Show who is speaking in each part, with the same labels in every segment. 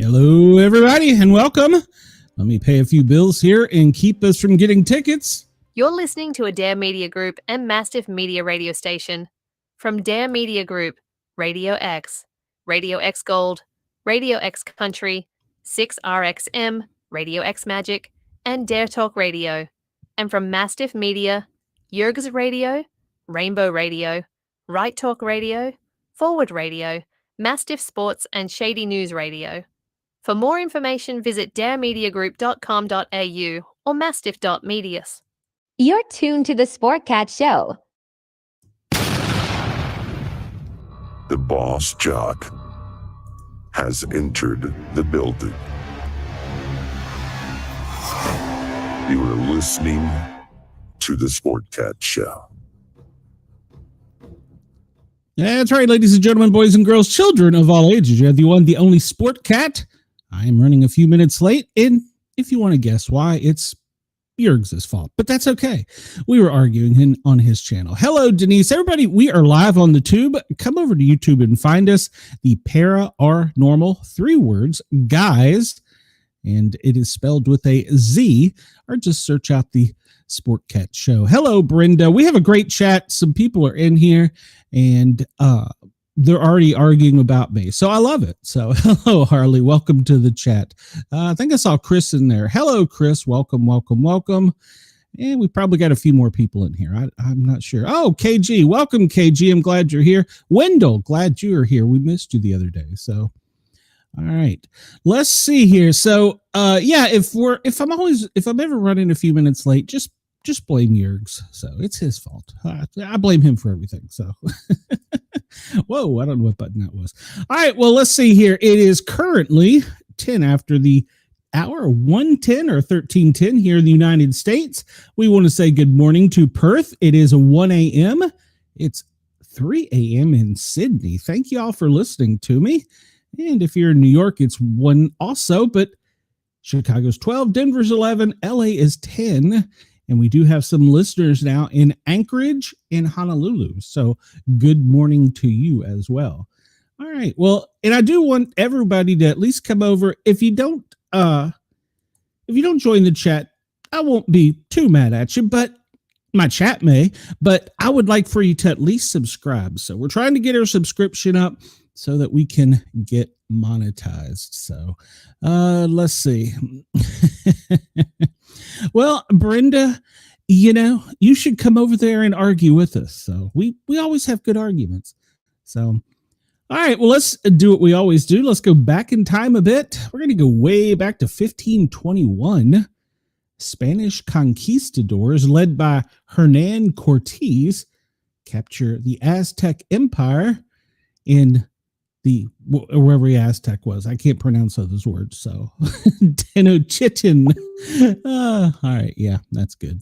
Speaker 1: Hello, everybody, and welcome. Let me pay a few bills here and keep us from getting tickets.
Speaker 2: You're listening to a Dare Media Group and Mastiff Media radio station. From Dare Media Group, Radio X Gold, Radio X Country, 6RXM, Radio X Magic, and Dare Talk Radio. And from Mastiff Media, Yerg's Radio, Rainbow Radio, Right Talk Radio, Forward Radio, Mastiff Sports, and Shady News Radio. For more information, visit daremediagroup.com.au or mastiff.medias.
Speaker 3: You're tuned to the Sportcat show.
Speaker 4: The boss jock has entered the building. You are listening to the Sportcat show.
Speaker 1: That's right, ladies and gentlemen, boys and girls, children of all ages. You have the one, the only Sportcat. I am running a few minutes late, and if you want to guess why, it's Jurg's fault, but that's okay. We were arguing on his channel. Hello, Denise. Everybody, we are live on the tube. Come over to YouTube and find us. The Paranormal, 3 words, guys, and it is spelled with a Z, or just search out the Sportcat show. Hello, Brenda. We have a great chat. Some people are in here, and they're already arguing about me, so I love it. So hello, Harley. Welcome to the chat. I think I saw Chris in there. Hello, Chris. Welcome. And we probably got a few more people in here. I'm not sure. Oh, KG. Welcome, KG. I'm glad you're here. Wendell, glad you are here. We missed you the other day. So, all right. Let's see here. So, yeah, if I'm ever running a few minutes late, just blame Jurg's. So it's his fault. I blame him for everything. So, whoa, I don't know what button that was. All right, well, let's see here. It is currently 10 after the hour, 1:10 or 13:10 here in the United States. We want to say good morning to Perth. It is 1 a.m. It's 3 a.m. in Sydney. Thank you all for listening to me. And if you're in New York, it's 1 also, but Chicago's 12, Denver's 11, LA is 10. And we do have some listeners now in Anchorage and Honolulu. So good morning to you as well. All right. Well, and I do want everybody to at least come over. If you don't join the chat, I won't be too mad at you, but my chat may. But I would like for you to at least subscribe. So we're trying to get our subscription up so that we can get monetized. So let's see. Well, Brenda, you should come over there and argue with us. So we always have good arguments. So, all right, well, let's do what we always do. Let's go back in time a bit. We're going to go way back to 1521. Spanish conquistadors led by Hernan Cortez capture the Aztec Empire in wherever the Aztec was. I can't pronounce those words. So Tenochtitlan. All right. Yeah, that's good.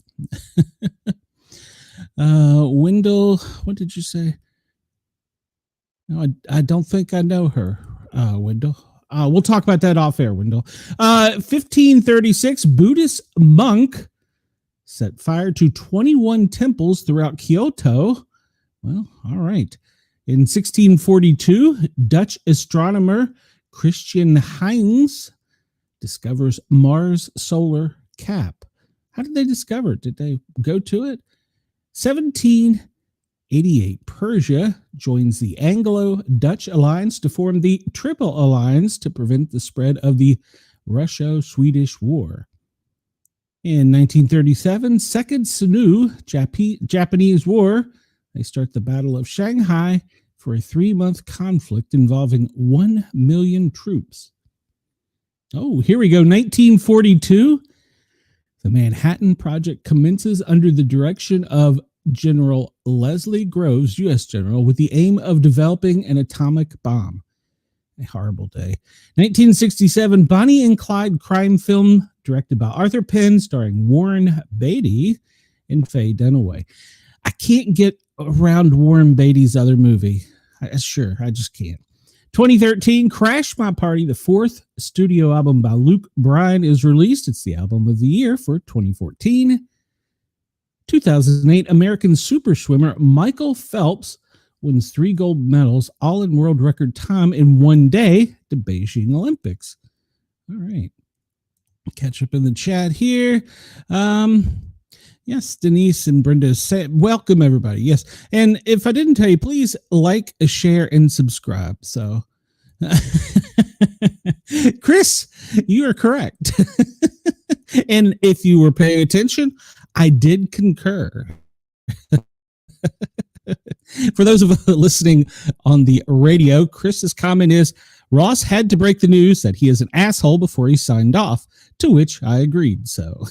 Speaker 1: Wendell, what did you say? No, I don't think I know her. Wendell. We'll talk about that off air, Wendell. 1536, Buddhist monk set fire to 21 temples throughout Kyoto. Well, all right. In 1642, Dutch astronomer Christian Heinz discovers Mars' solar cap. How did they discover it? Did they go to it? 1788, Persia joins the Anglo-Dutch alliance to form the Triple Alliance to prevent the spread of the Russo-Swedish War. In 1937, Second Sino-Japanese War. They start the Battle of Shanghai for a 3-month conflict involving 1 million troops. Oh, here we go. 1942. The Manhattan Project commences under the direction of General Leslie Groves, U.S. General, with the aim of developing an atomic bomb. A horrible day. 1967, Bonnie and Clyde crime film directed by Arthur Penn, starring Warren Beatty and Faye Dunaway. I can't get around Warren Beatty's other movie. I just can't. 2013, Crash My Party, the 4th studio album by Luke Bryan, is released. It's the album of the year for 2014. 2008, American super swimmer Michael Phelps wins 3 gold medals, all in world record time in one day at the Beijing Olympics. All right. Catch up in the chat here. Yes, Denise and Brenda say welcome everybody. Yes. And if I didn't tell you, please like, share, and subscribe. So Chris, you are correct. And if you were paying attention, I did concur. For those of us listening on the radio, Chris's comment is, Ross had to break the news that he is an asshole before he signed off, to which I agreed. So,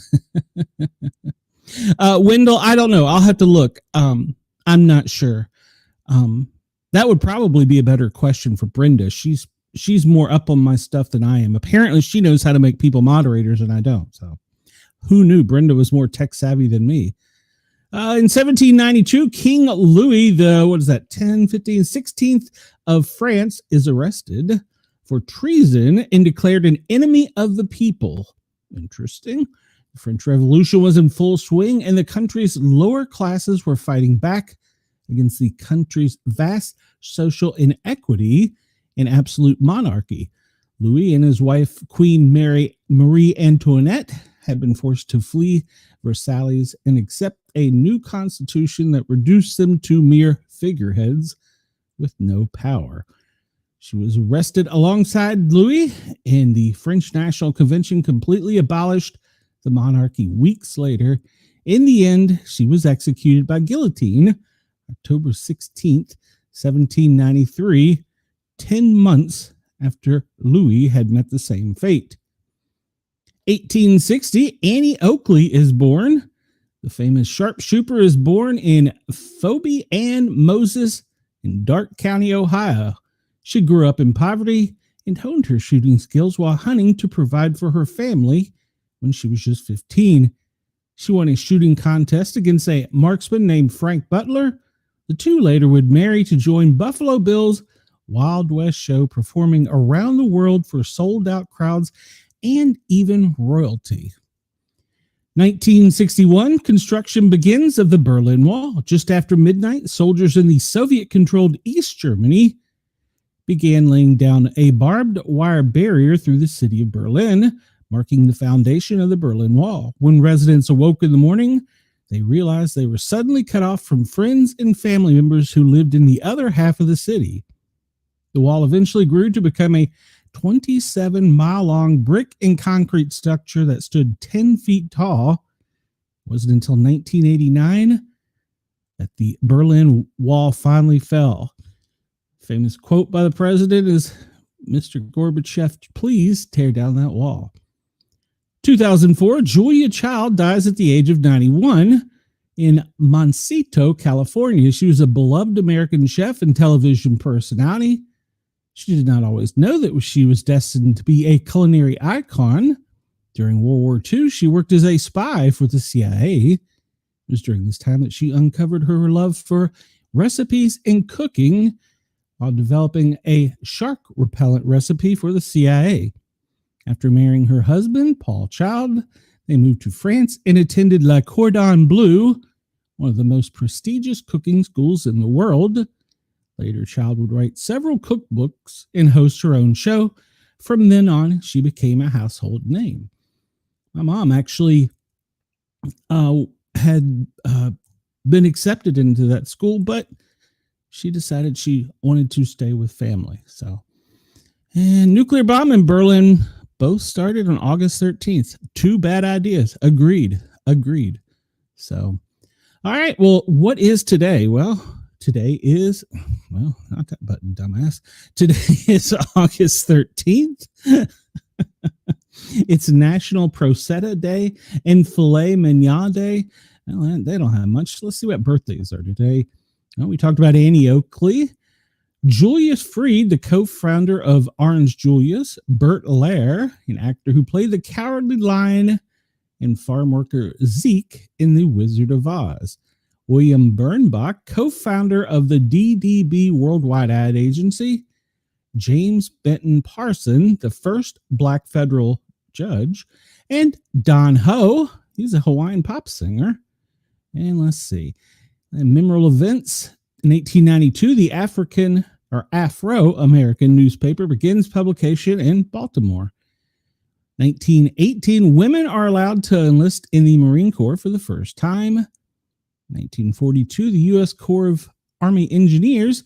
Speaker 1: Wendell, I don't know. I'll have to look. I'm not sure. That would probably be a better question for Brenda. She's more up on my stuff than I am. Apparently, she knows how to make people moderators, and I don't. So, who knew Brenda was more tech savvy than me? In 1792, King Louis the 16th of France is arrested for treason and declared an enemy of the people. Interesting. The French Revolution was in full swing, and the country's lower classes were fighting back against the country's vast social inequity and absolute monarchy. Louis and his wife, Queen Marie Antoinette, had been forced to flee Versailles and accept a new constitution that reduced them to mere figureheads with no power. She was arrested alongside Louis, and the French National Convention completely abolished the monarchy weeks later. In the end, she was executed by guillotine October 16th, 1793, 10 months after Louis had met the same fate. 1860, Annie Oakley is born. The famous sharpshooter is born in Phoebe Ann Moses in Darke County, Ohio. She grew up in poverty and honed her shooting skills while hunting to provide for her family when she was just 15. She won a shooting contest against a marksman named Frank Butler. The two later would marry to join Buffalo Bill's Wild West show, performing around the world for sold-out crowds and even royalty. 1961, construction begins of the Berlin Wall. Just after midnight, soldiers in the Soviet-controlled East Germany began laying down a barbed wire barrier through the city of Berlin, marking the foundation of the Berlin Wall. When residents awoke in the morning, they realized they were suddenly cut off from friends and family members who lived in the other half of the city. The wall eventually grew to become a 27-mile-long brick and concrete structure that stood 10 feet tall. It wasn't until 1989 that the Berlin Wall finally fell. Famous quote by the president is, "Mr. Gorbachev, please tear down that wall." 2004, Julia Child dies at the age of 91 in Moncito, California. She was a beloved American chef and television personality. She did not always know that she was destined to be a culinary icon. During World War II, she worked as a spy for the CIA. It was during this time that she uncovered her love for recipes and cooking while developing a shark repellent recipe for the CIA. After marrying her husband, Paul Child, they moved to France and attended Le Cordon Bleu, one of the most prestigious cooking schools in the world. Later, Child would write several cookbooks and host her own show. From then on, she became a household name. My mom actually had been accepted into that school, but she decided she wanted to stay with family. So, and nuclear bomb in Berlin both started on August 13th. Two bad ideas. Agreed. So, all right. Well, what is today? Well, today is, not that button, dumbass. Today is August 13th. It's National Prosciutto Day and Filet Mignon Day. Well, they don't have much. Let's see what birthdays are today. Well, we talked about Annie Oakley. Julius Freed, the co-founder of Orange Julius. Bert Lahr, an actor who played the Cowardly Lion and farm worker Zeke in The Wizard of Oz. William Birnbach, co-founder of the DDB Worldwide Ad Agency. James Benton Parson, the first black federal judge. And Don Ho, he's a Hawaiian pop singer. And let's see. Memorable events. In 1892, the Afro-American newspaper begins publication in Baltimore. 1918, women are allowed to enlist in the Marine Corps for the first time. 1942, the U.S. Corps of Army Engineers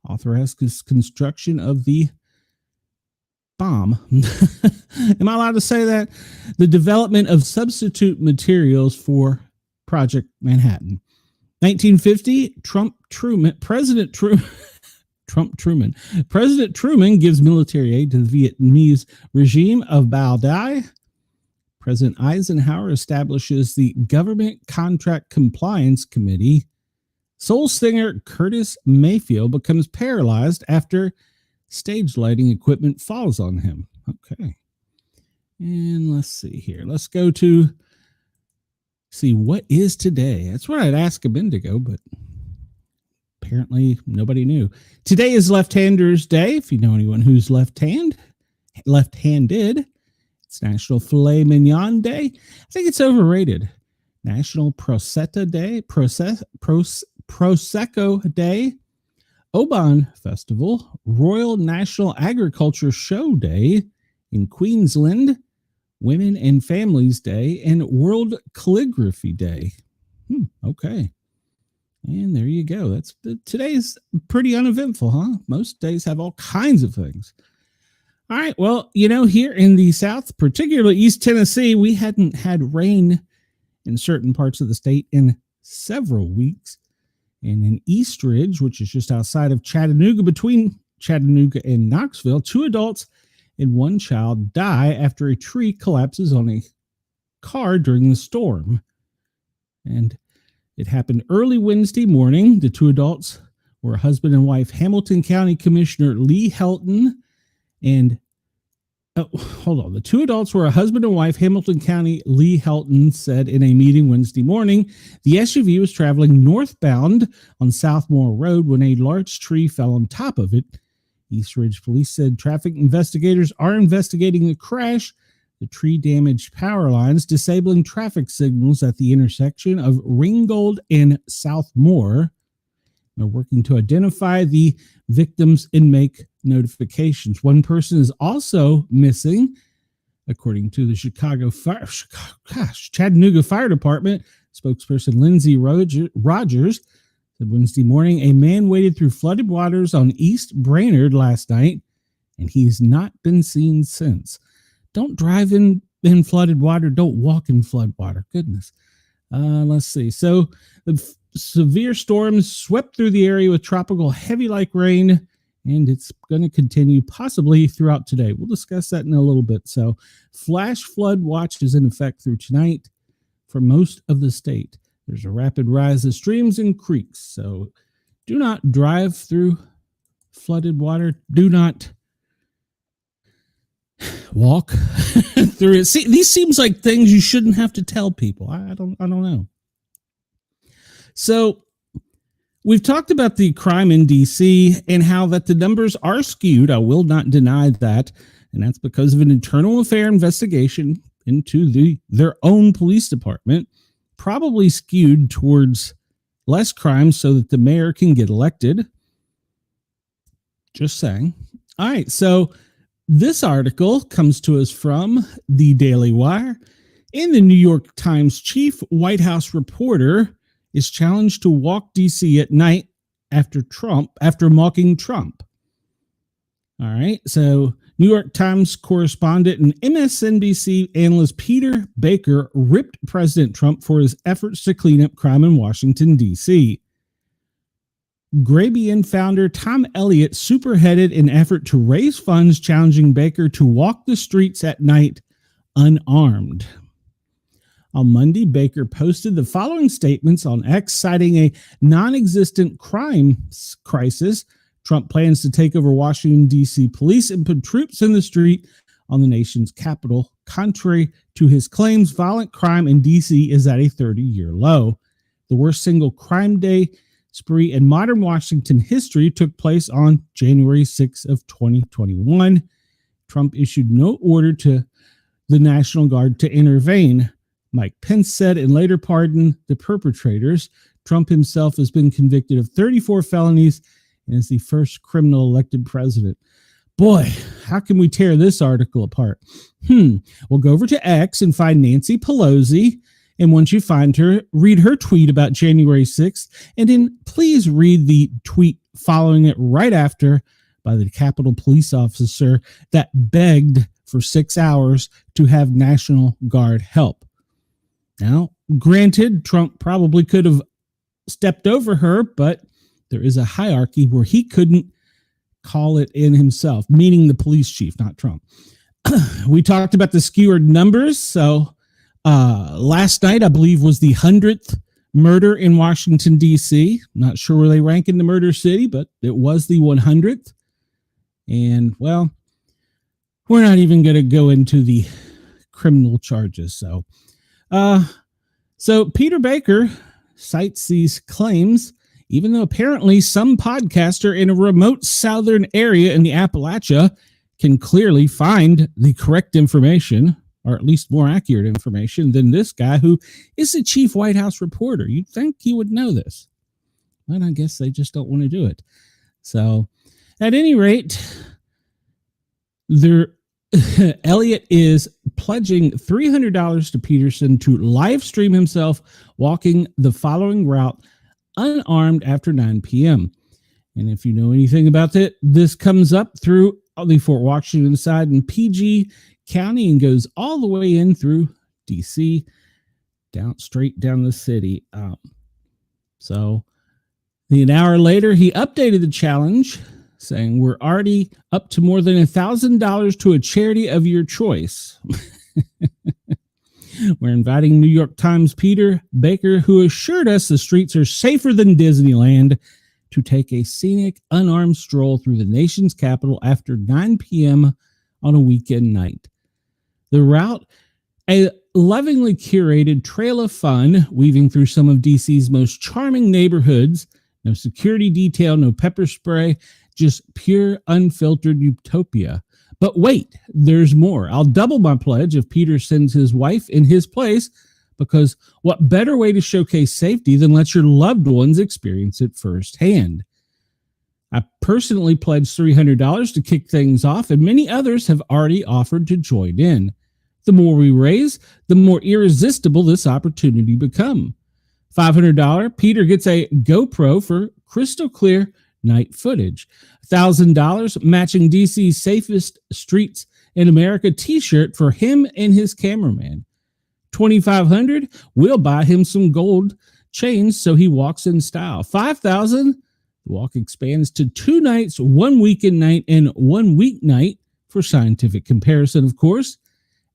Speaker 1: authorizes construction of the bomb. Am I allowed to say that? The development of substitute materials for Project Manhattan. 1950, President Truman gives military aid to the Vietnamese regime of Bao Dai. President Eisenhower establishes the Government Contract Compliance Committee. Soul singer Curtis Mayfield becomes paralyzed after stage lighting equipment falls on him. Okay. And let's see here. Let's go to see what is today. That's what I'd ask a minute ago, but apparently nobody knew. Today is Left-Handers Day. If you know anyone who's left-handed, it's National Filet Mignon Day. I think it's overrated. National Prosecco Day, Prosecco Day, Oban Festival, Royal National Agriculture Show Day in Queensland, Women and Families Day, and World Calligraphy Day. Okay. And there you go. Today's pretty uneventful, huh? Most days have all kinds of things. All right. Well, here in the South, particularly East Tennessee, we hadn't had rain in certain parts of the state in several weeks. And in East Ridge, which is just outside of Chattanooga, between Chattanooga and Knoxville, 2 adults and 1 child die after a tree collapses on a car during the storm. And it happened early Wednesday morning. The 2 adults were husband and wife. Hamilton County Commissioner Lee Helton and the 2 adults were a husband and wife. Hamilton County Lee Helton said in a meeting Wednesday morning, the SUV was traveling northbound on Southmore Road when a large tree fell on top of it. East Ridge Police said traffic investigators are investigating the crash. The tree damaged power lines, disabling traffic signals at the intersection of Ringgold and Southmore. They're working to identify the victims and make notifications. 1 person is also missing, according to the Chattanooga Fire Department. Spokesperson Lindsay Rogers said Wednesday morning, a man waded through flooded waters on East Brainerd last night, and he's not been seen since. Don't drive in flooded water. Don't walk in flood water. Goodness. Let's see. So the severe storms swept through the area with tropical heavy-like rain, and it's going to continue possibly throughout today. We'll discuss that in a little bit. So flash flood watch is in effect through tonight for most of the state. There's a rapid rise of streams and creeks, so do not drive through flooded water. Do not walk through it. See, these seems like things you shouldn't have to tell people. I don't know. So we've talked about the crime in DC and how that the numbers are skewed. I will not deny that. And that's because of an internal affair investigation into their own police department, probably skewed towards less crime so that the mayor can get elected. Just saying. All right. So this article comes to us from the Daily Wire. In the New York Times, chief White House reporter is challenged to walk DC at night after mocking Trump. All right. So New York Times correspondent and MSNBC analyst Peter Baker ripped President Trump for his efforts to clean up crime in Washington, D.C. Grabien founder Tom Elliott superheaded an effort to raise funds challenging Baker to walk the streets at night unarmed. On Monday, Baker posted the following statements on X, citing a non-existent crime crisis. Trump plans to take over Washington, D.C. police and put troops in the street on the nation's capital. Contrary to his claims, violent crime in D.C. is at a 30-year low. The worst single crime day spree in modern Washington history took place on January 6 of 2021. Trump issued no order to the National Guard to intervene. Mike Pence said and later pardoned the perpetrators. Trump himself has been convicted of 34 felonies and is the first criminal elected president. Boy, how can we tear this article apart? We'll go over to X and find Nancy Pelosi. And once you find her, read her tweet about January 6th. And then please read the tweet following it right after by the Capitol police officer that begged for 6 hours to have National Guard help. Now, granted, Trump probably could have stepped over her, but there is a hierarchy where he couldn't call it in himself, meaning the police chief, not Trump. We talked about the skewered numbers. So last night, I believe, was the 100th murder in Washington, D.C. Not sure where they rank in the murder city, but it was the 100th. And, well, we're not even going to go into the criminal charges. So Peter Baker cites these claims, even though apparently some podcaster in a remote southern area in the Appalachia can clearly find the correct information, or at least more accurate information than this guy who is the chief White House reporter. You'd think he would know this, but I guess they just don't want to do it. So at any rate, Elliot is pledging $300 to Peterson to live stream himself walking the following route unarmed after 9 p.m. And if you know anything about it, this comes up through the Fort Washington side in PG County and goes all the way in through DC, straight down the city. So an hour later, he updated the challenge, saying we're already up to more than $1,000 to a charity of your choice. We're inviting New York Times Peter Baker, who assured us the streets are safer than Disneyland, to take a scenic, unarmed stroll through the nation's capital after 9 p.m. on a weekend night. The route, a lovingly curated trail of fun, weaving through some of DC's most charming neighborhoods. No security detail, no pepper spray, just pure, unfiltered utopia. But wait, there's more. I'll double my pledge if Peter sends his wife in his place, because what better way to showcase safety than let your loved ones experience it firsthand? I personally pledged $300 to kick things off, and many others have already offered to join in. The more we raise, the more irresistible this opportunity become. $500, Peter gets a GoPro for crystal clear night footage. $1,000, matching DC's safest streets in America t-shirt for him and his cameraman. $2,500, we'll buy him some gold chains so he walks in style. $5,000, the walk expands to 2 nights, 1 weekend night and 1 weeknight for scientific comparison, of course.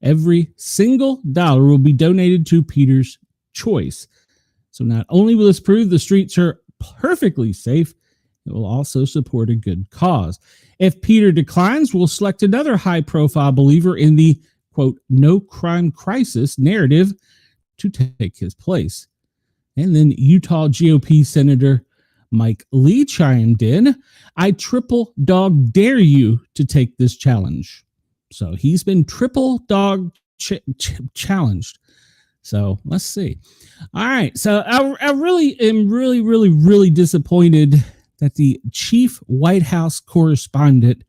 Speaker 1: Every single dollar will be donated to Peter's choice. So not only will this prove the streets are perfectly safe, it will also support a good cause. If Peter declines, we'll select another high-profile believer in the, quote, no crime crisis narrative to take his place. And then Utah GOP Senator Mike Lee chimed in, I triple dog dare you to take this challenge. So he's been triple dog challenged. So let's see. All right. So I really am really disappointed that the chief White House correspondent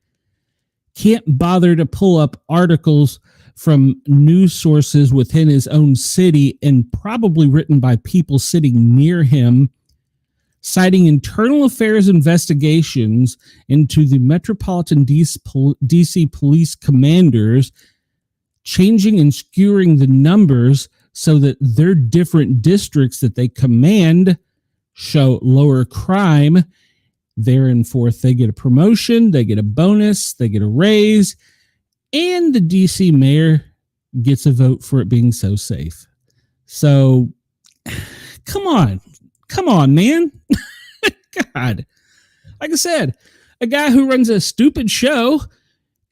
Speaker 1: can't bother to pull up articles from news sources within his own city and probably written by people sitting near him, citing internal affairs investigations into the Metropolitan DC police commanders changing and skewering the numbers so that their different districts that they command show lower crime. Thereforth, they get a promotion, they get a bonus, they get a raise, and the DC mayor gets a vote for it being so safe. So, come on, man. God. Like I said, a guy who runs a stupid show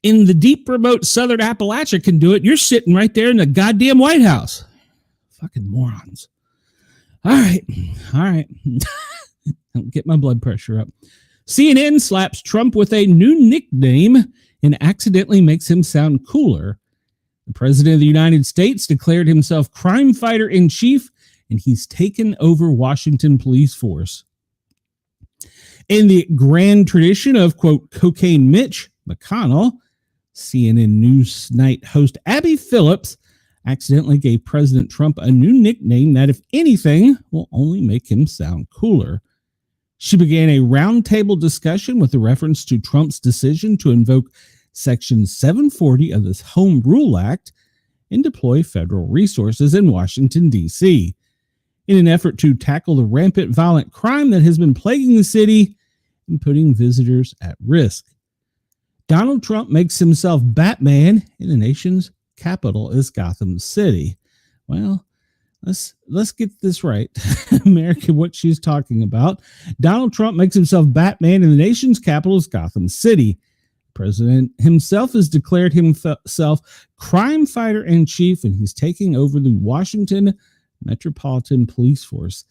Speaker 1: in the deep remote southern Appalachia can do it. You're sitting right there in the goddamn White House. Fucking morons. All right. Don't get my blood pressure up. CNN slaps Trump with a new nickname and accidentally makes him sound cooler. The president of the United States declared himself crime fighter in chief, and he's taken over Washington police force. In the grand tradition of, quote, Cocaine Mitch, McConnell. CNN Newsnight host Abby Phillips accidentally gave President Trump a new nickname that, if anything, will only make him sound cooler. She began a roundtable discussion with a reference to Trump's decision to invoke Section 740 of the Home Rule Act and deploy federal resources in Washington, D.C. in an effort to tackle the rampant violent crime that has been plaguing the city and putting visitors at risk. Donald Trump makes himself Batman, and the nation's capital is Gotham City. Well, let's get this right. America, what she's talking about. Donald Trump makes himself Batman, and the nation's capital is Gotham City. The president himself has declared himself crime fighter in chief, and he's taking over the Washington Metropolitan Police Force.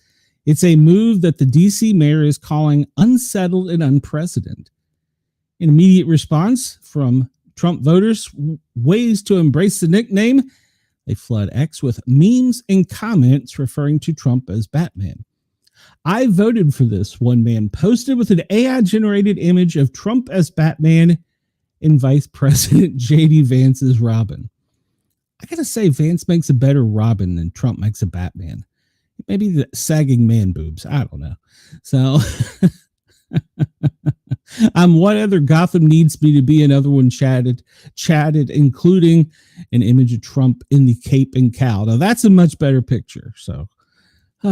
Speaker 1: It's a move that the D.C. mayor is calling unsettled and unprecedented. In immediate response from Trump voters, ways to embrace the nickname, they flood X with memes and comments referring to Trump as Batman. I voted for this, one man posted with an AI-generated image of Trump as Batman and Vice President J.D. Vance as Robin. I gotta say, Vance makes a better Robin than Trump makes a Batman. Maybe the sagging man boobs. I don't know. So... what other Gotham needs me to be? Another one chatted, including an image of Trump in the cape and cowl. Now that's a much better picture. So we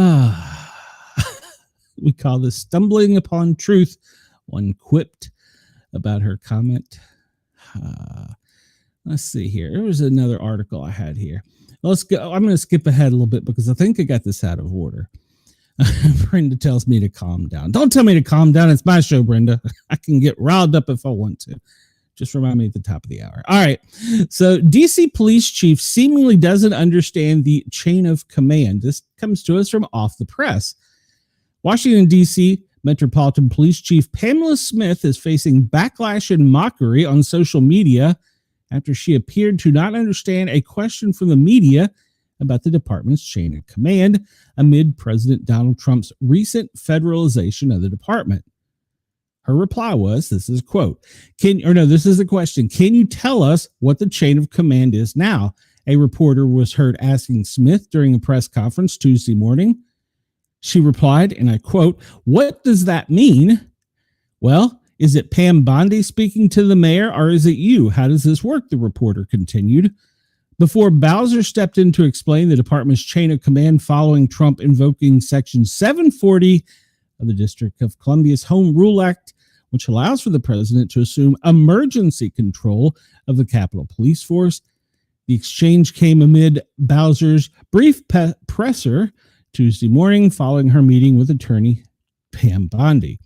Speaker 1: call this stumbling upon truth. One quipped about her comment. Let's see here. There was another article I had here. Let's go. I'm going to skip ahead a little bit because I think I got this out of order. Brenda tells me to calm down. Don't tell me to calm down. It's my show, Brenda. I can get riled up if I want to. Just remind me at the top of the hour. All right. So DC police chief seemingly doesn't understand the chain of command. This comes to us from Off the Press. Washington, D.C. Metropolitan Police Chief Pamela Smith is facing backlash and mockery on social media after she appeared to not understand a question from the media about the department's chain of command amid President Donald Trump's recent federalization of the department. Her reply was, this is a quote, this is a question. Can you tell us what the chain of command is now? A reporter was heard asking Smith during a press conference Tuesday morning. She replied, and I quote, "What does that mean?" "Well, is it Pam Bondi speaking to the mayor, or is it you? How does this work?" the reporter continued. Before Bowser stepped in to explain the department's chain of command following Trump invoking Section 740 of the District of Columbia's Home Rule Act, which allows for the president to assume emergency control of the Capitol Police Force. The exchange came amid Bowser's brief presser Tuesday morning following her meeting with attorney Pam Bondi.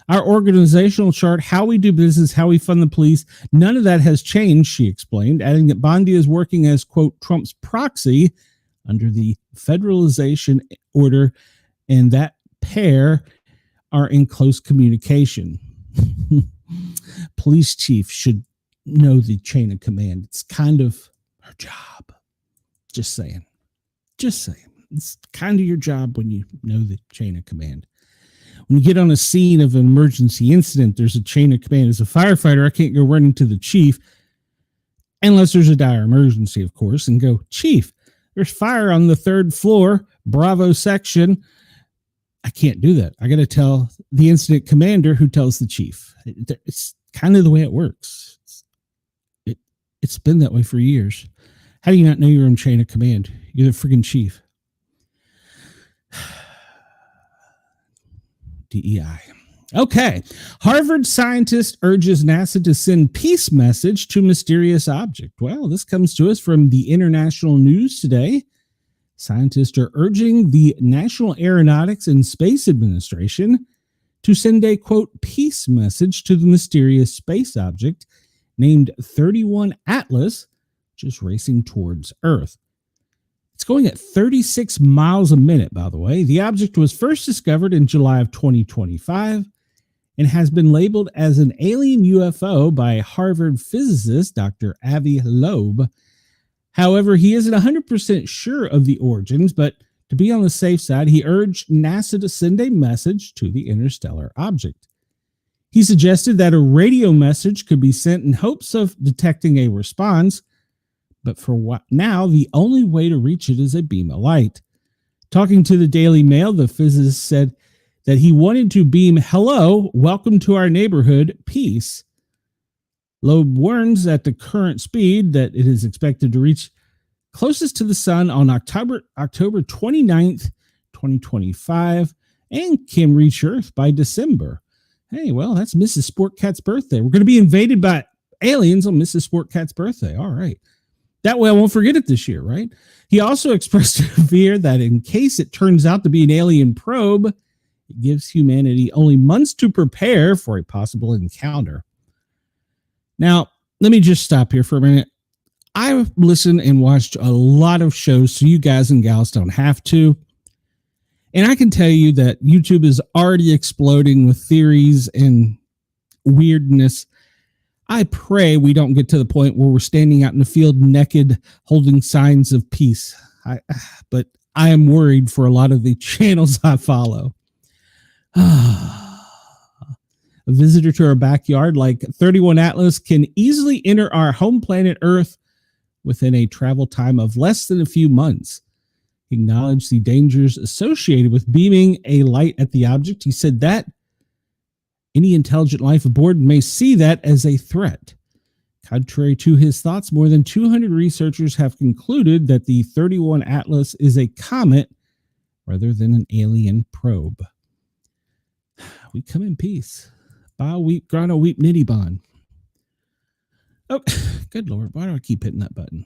Speaker 1: "Our organizational chart, how we do business, how we fund the police, none of that has changed," she explained, adding that Bondi is working as, quote, Trump's proxy under the federalization order, and that pair are in close communication. Police chief should know the chain of command. It's kind of her job. Just saying. It's kind of your job when you know the chain of command. When you get on a scene of an emergency incident, there's a chain of command. As a firefighter, I can't go running to the chief unless there's a dire emergency, of course, and go, "Chief, there's fire on the 3rd floor, Bravo section." I can't do that. I got to tell the incident commander who tells the chief. It's kind of the way it works. It's been that way for years. How do you not know your own chain of command? You're the friggin' chief. DEI. Okay. Harvard scientist urges NASA to send peace message to mysterious object. Well, this comes to us from the international news today. Scientists are urging the National Aeronautics and Space Administration to send a, quote, peace message to the mysterious space object named 31 Atlas, which is racing towards Earth. It's going at 36 miles a minute, by the way. The object was first discovered in July of 2025 and has been labeled as an alien UFO by Harvard physicist Dr. Avi Loeb. However, he isn't 100% sure of the origins, but to be on the safe side, he urged NASA to send a message to the interstellar object. He suggested that a radio message could be sent in hopes of detecting a response, but for now, the only way to reach it is a beam of light. Talking to the Daily Mail, the physicist said that he wanted to beam, "Hello, welcome to our neighborhood, peace." Loeb warns at the current speed that it is expected to reach closest to the sun on October 29th, 2025, and can reach Earth by December. Hey, well, that's Mrs. Sportcat's birthday. We're going to be invaded by aliens on Mrs. Sportcat's birthday. All right. That way I won't forget it this year, right? He also expressed a fear that in case it turns out to be an alien probe, it gives humanity only months to prepare for a possible encounter. Now, let me just stop here for a minute. I've listened and watched a lot of shows, so you guys and gals don't have to. And I can tell you that YouTube is already exploding with theories and weirdness. I pray we don't get to the point where we're standing out in the field naked, holding signs of peace. But I am worried for a lot of the channels I follow. A visitor to our backyard like 31 Atlas can easily enter our home planet Earth within a travel time of less than a few months. He acknowledged the dangers associated with beaming a light at the object. He said that any intelligent life aboard may see that as a threat. Contrary to his thoughts, more than 200 researchers have concluded that the 31 Atlas is a comet rather than an alien probe. We come in peace. Bow, weep, grano, weep, nitty bond. Oh, good Lord. Why do I keep hitting that button?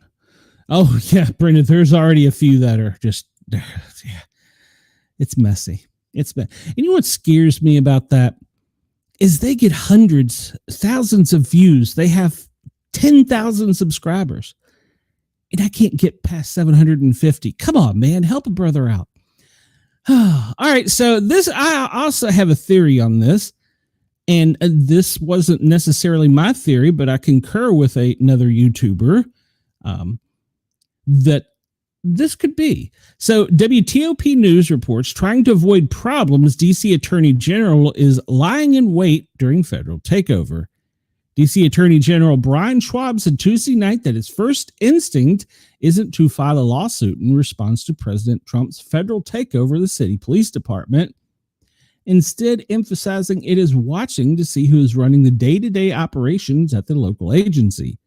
Speaker 1: Oh, yeah, Brenda, there's already a few that are just, yeah, it's messy. And you know what scares me about that is they get hundreds, thousands of views. They have 10,000 subscribers, and I can't get past 750. Come on, man, help a brother out. All right, so I also have a theory on this. And this wasn't necessarily my theory, but I concur with another YouTuber that this could be. So WTOP News reports, trying to avoid problems, D.C. Attorney General is lying in wait during federal takeover. D.C. Attorney General Brian Schwab said Tuesday night that his first instinct isn't to file a lawsuit in response to President Trump's federal takeover of the city police department, instead emphasizing it is watching to see who is running the day-to-day operations at the local agency.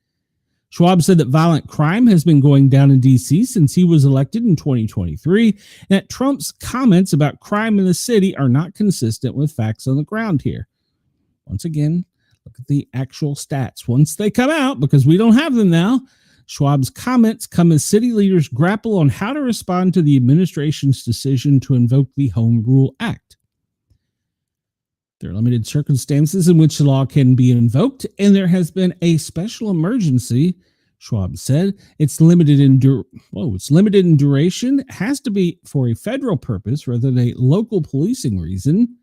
Speaker 1: Schwab said that violent crime has been going down in D.C. since he was elected in 2023, and that Trump's comments about crime in the city are not consistent with facts on the ground here. Once again, look at the actual stats. Once they come out, because we don't have them now, Schwab's comments come as city leaders grapple on how to respond to the administration's decision to invoke the Home Rule Act. There are limited circumstances in which the law can be invoked, and there has been a special emergency, Schwab said. It's limited in duration, has to be for a federal purpose rather than a local policing reason.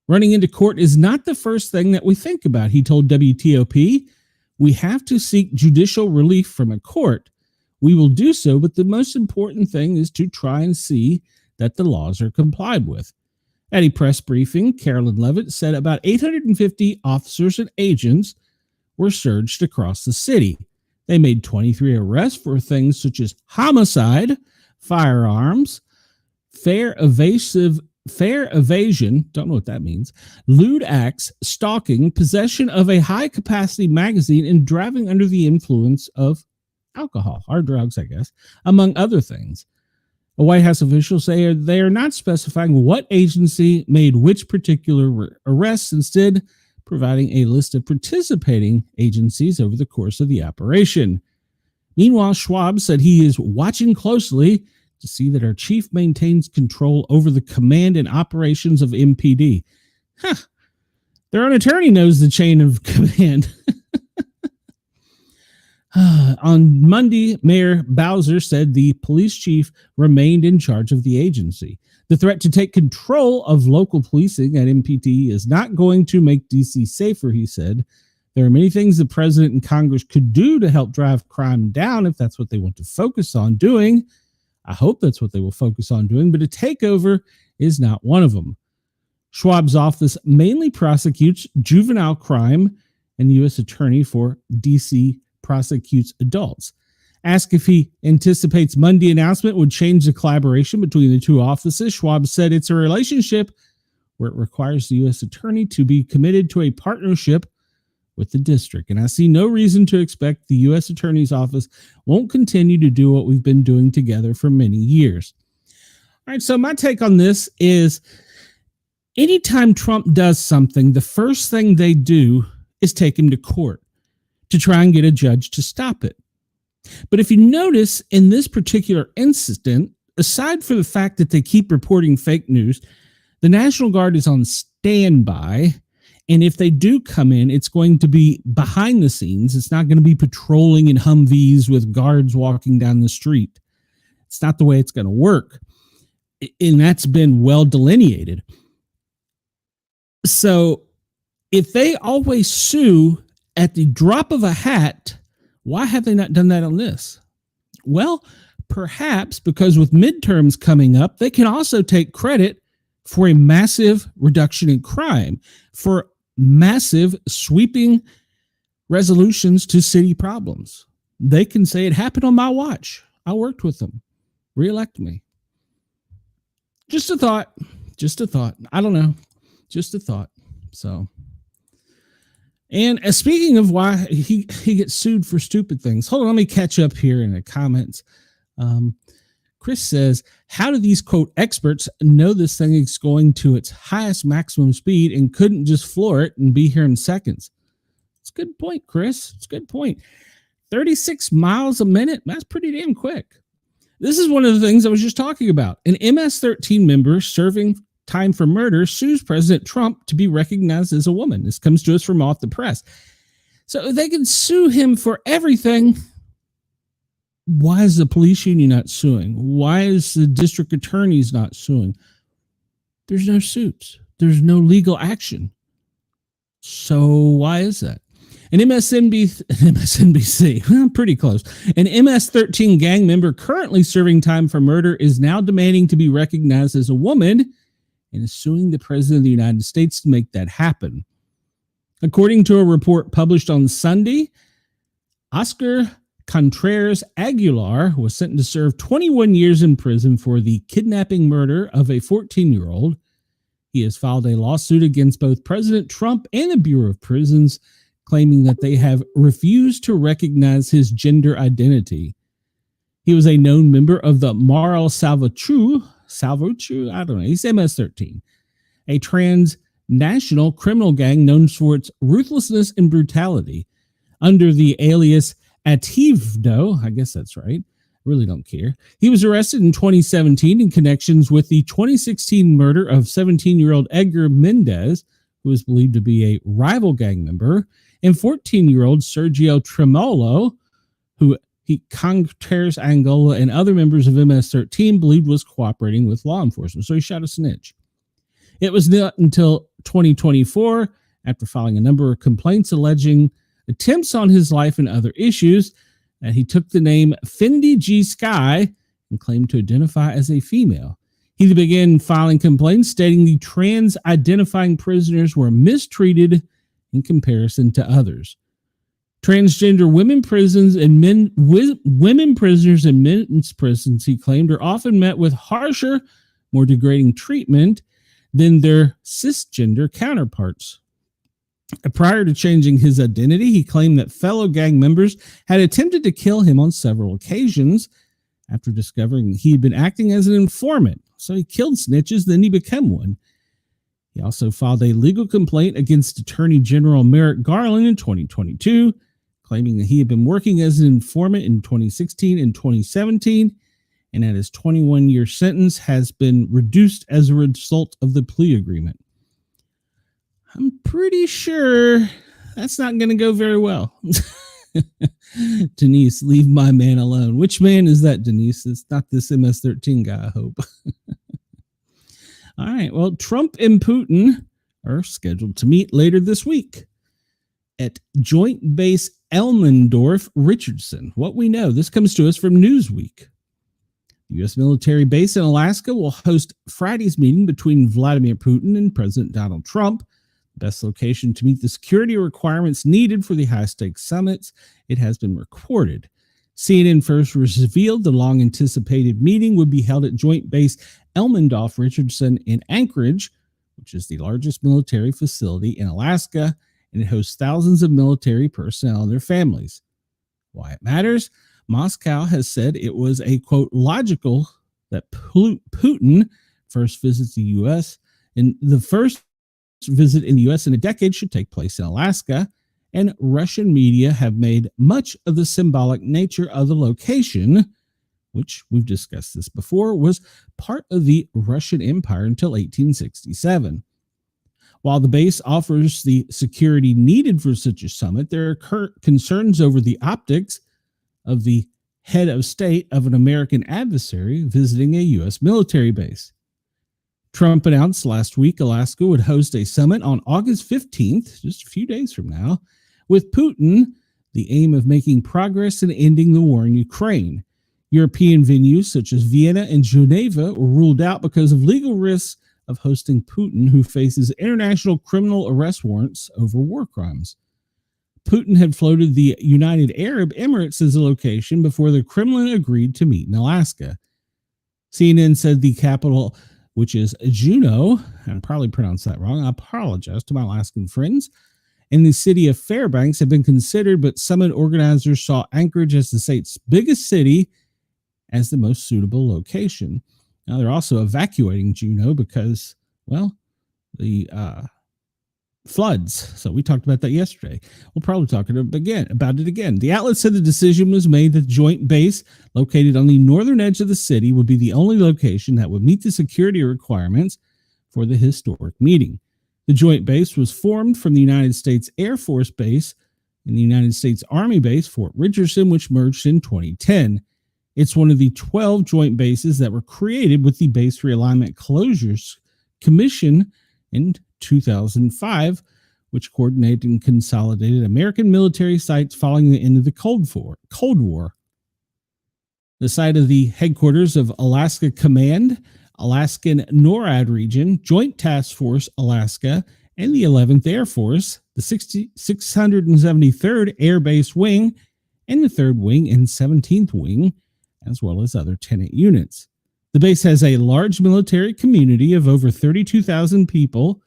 Speaker 1: Running into court is not the first thing that we think about, he told WTOP. We have to seek judicial relief from a court. We will do so, but the most important thing is to try and see that the laws are complied with. At a press briefing, Carolyn Levitt said about 850 officers and agents were surged across the city. They made 23 arrests for things such as homicide, firearms, fair evasion, don't know what that means, lewd acts, stalking, possession of a high-capacity magazine, and driving under the influence of alcohol, or drugs, I guess, among other things. A White House official say they are not specifying what agency made which particular arrests, instead providing a list of participating agencies over the course of the operation. Meanwhile, Schwab said he is watching closely to see that our chief maintains control over the command and operations of MPD. Their own attorney knows the chain of command. On Monday, Mayor Bowser said the police chief remained in charge of the agency. The threat to take control of local policing at MPD is not going to make D.C. safer, he said. There are many things the president and Congress could do to help drive crime down if that's what they want to focus on doing. I hope that's what they will focus on doing, but a takeover is not one of them. Schwab's office mainly prosecutes juvenile crime, and the U.S. Attorney for D.C. prosecutes adults. Asked if he anticipates Monday's announcement would change the collaboration between the two offices, Schwab said it's a relationship where it requires the U.S. Attorney to be committed to a partnership with the district. And I see no reason to expect the U.S. Attorney's Office won't continue to do what we've been doing together for many years. All right, so my take on this is anytime Trump does something, the first thing they do is take him to court to try and get a judge to stop it. But if you notice in this particular incident, aside from the fact that they keep reporting fake news, the National Guard is on standby. And if they do come in, it's going to be behind the scenes. It's not going to be patrolling in Humvees with guards walking down the street. It's not the way it's going to work. And that's been well delineated. So if they always sue at the drop of a hat, why have they not done that on this? Well, perhaps because with midterms coming up, they can also take credit for a massive reduction in crime, for massive sweeping resolutions to city problems. They can say it happened on my watch. I worked with them. Reelect me. Just a thought. I don't know. Just a thought. So, and speaking of why he gets sued for stupid things, hold on, let me catch up here in the comments. Chris says, how do these, quote, experts know this thing is going to its highest maximum speed and couldn't just floor it and be here in seconds? It's a good point, Chris. It's a good point. 36 miles a minute. That's pretty damn quick. This is one of the things I was just talking about. An MS-13 member serving time for murder sues President Trump to be recognized as a woman. This comes to us from Off the Press. So they can sue him for everything. Why is the police union not suing? Why is the district attorneys not suing? There's no suits. There's no legal action. So why is that? An MSNBC, pretty close. An MS-13 gang member currently serving time for murder is now demanding to be recognized as a woman and is suing the President of the United States to make that happen. According to a report published on Sunday, Oscar Contreras Aguilar was sentenced to serve 21 years in prison for the kidnapping murder of a 14-year-old. He has filed a lawsuit against both President Trump and the Bureau of Prisons, claiming that they have refused to recognize his gender identity. He was a known member of the Moral Salvatruch, I don't know, he's MS-13, a transnational criminal gang known for its ruthlessness and brutality. Under the alias Ativdo, I guess that's right, really don't care. He was arrested in 2017 in connections with the 2016 murder of 17-year-old Edgar Mendez, who is believed to be a rival gang member, and 14-year-old Sergio Tremolo, who Contreras Angola and other members of MS-13 believed was cooperating with law enforcement. So he shot a snitch. It was not until 2024, after filing a number of complaints alleging attempts on his life and other issues, that he took the name Fendi G Sky and claimed to identify as a female. He began filing complaints stating the trans-identifying prisoners were mistreated in comparison to others. Transgender women prisoners in men's prisons, he claimed, are often met with harsher, more degrading treatment than their cisgender counterparts. Prior to changing his identity, he claimed that fellow gang members had attempted to kill him on several occasions after discovering he had been acting as an informant. So he killed snitches, then he became one. He also filed a legal complaint against Attorney General Merrick Garland in 2022, claiming that he had been working as an informant in 2016 and 2017, and that his 21-year sentence has been reduced as a result of the plea agreement. I'm pretty sure that's not going to go very well. Denise, leave my man alone. Which man is that, Denise? It's not this MS-13 guy, I hope. All right. Well, Trump and Putin are scheduled to meet later this week at Joint Base Elmendorf Richardson. What we know, this comes to us from Newsweek. The U.S. military base in Alaska will host Friday's meeting between Vladimir Putin and President Donald Trump. The best location to meet the security requirements needed for the high-stakes summits, it has been reported. CNN first revealed the long-anticipated meeting would be held at Joint Base Elmendorf-Richardson in Anchorage, which is the largest military facility in Alaska, and it hosts thousands of military personnel and their families. Why it matters? Moscow has said it was a, quote, logical that Putin first visits the U.S. and the first visit in the U.S. in a decade should take place in Alaska, and Russian media have made much of the symbolic nature of the location, which we've discussed this before, was part of the Russian Empire until 1867. While the base offers the security needed for such a summit, there are concerns over the optics of the head of state of an American adversary visiting a U.S. military base. Trump announced last week Alaska would host a summit on August 15th, just a few days from now, with Putin, the aim of making progress in ending the war in Ukraine. European venues such as Vienna and Geneva were ruled out because of legal risks of hosting Putin, who faces international criminal arrest warrants over war crimes. Putin had floated the United Arab Emirates as a location before the Kremlin agreed to meet in Alaska. CNN said the capital, which is Juneau, and I probably pronounced that wrong, I apologize to my Alaskan friends, and the city of Fairbanks have been considered, but summit organizers saw Anchorage as the state's biggest city as the most suitable location. Now, they're also evacuating Juneau because, well, the floods. So we talked about that yesterday. We'll probably talk about it again. The outlet said the decision was made that the joint base located on the northern edge of the city would be the only location that would meet the security requirements for the historic meeting. The joint base was formed from the United States Air Force Base and the United States Army Base, Fort Richardson, which merged in 2010. It's one of the 12 joint bases that were created with the Base Realignment Closures Commission in 2005, which coordinated and consolidated American military sites following the end of the Cold War. The site of the headquarters of Alaska Command, Alaskan NORAD Region, Joint Task Force Alaska, and the 11th Air Force, the 673rd Air Base Wing, and the 3rd Wing and 17th Wing, as well as other tenant units. The base has a large military community of over 32,000 people,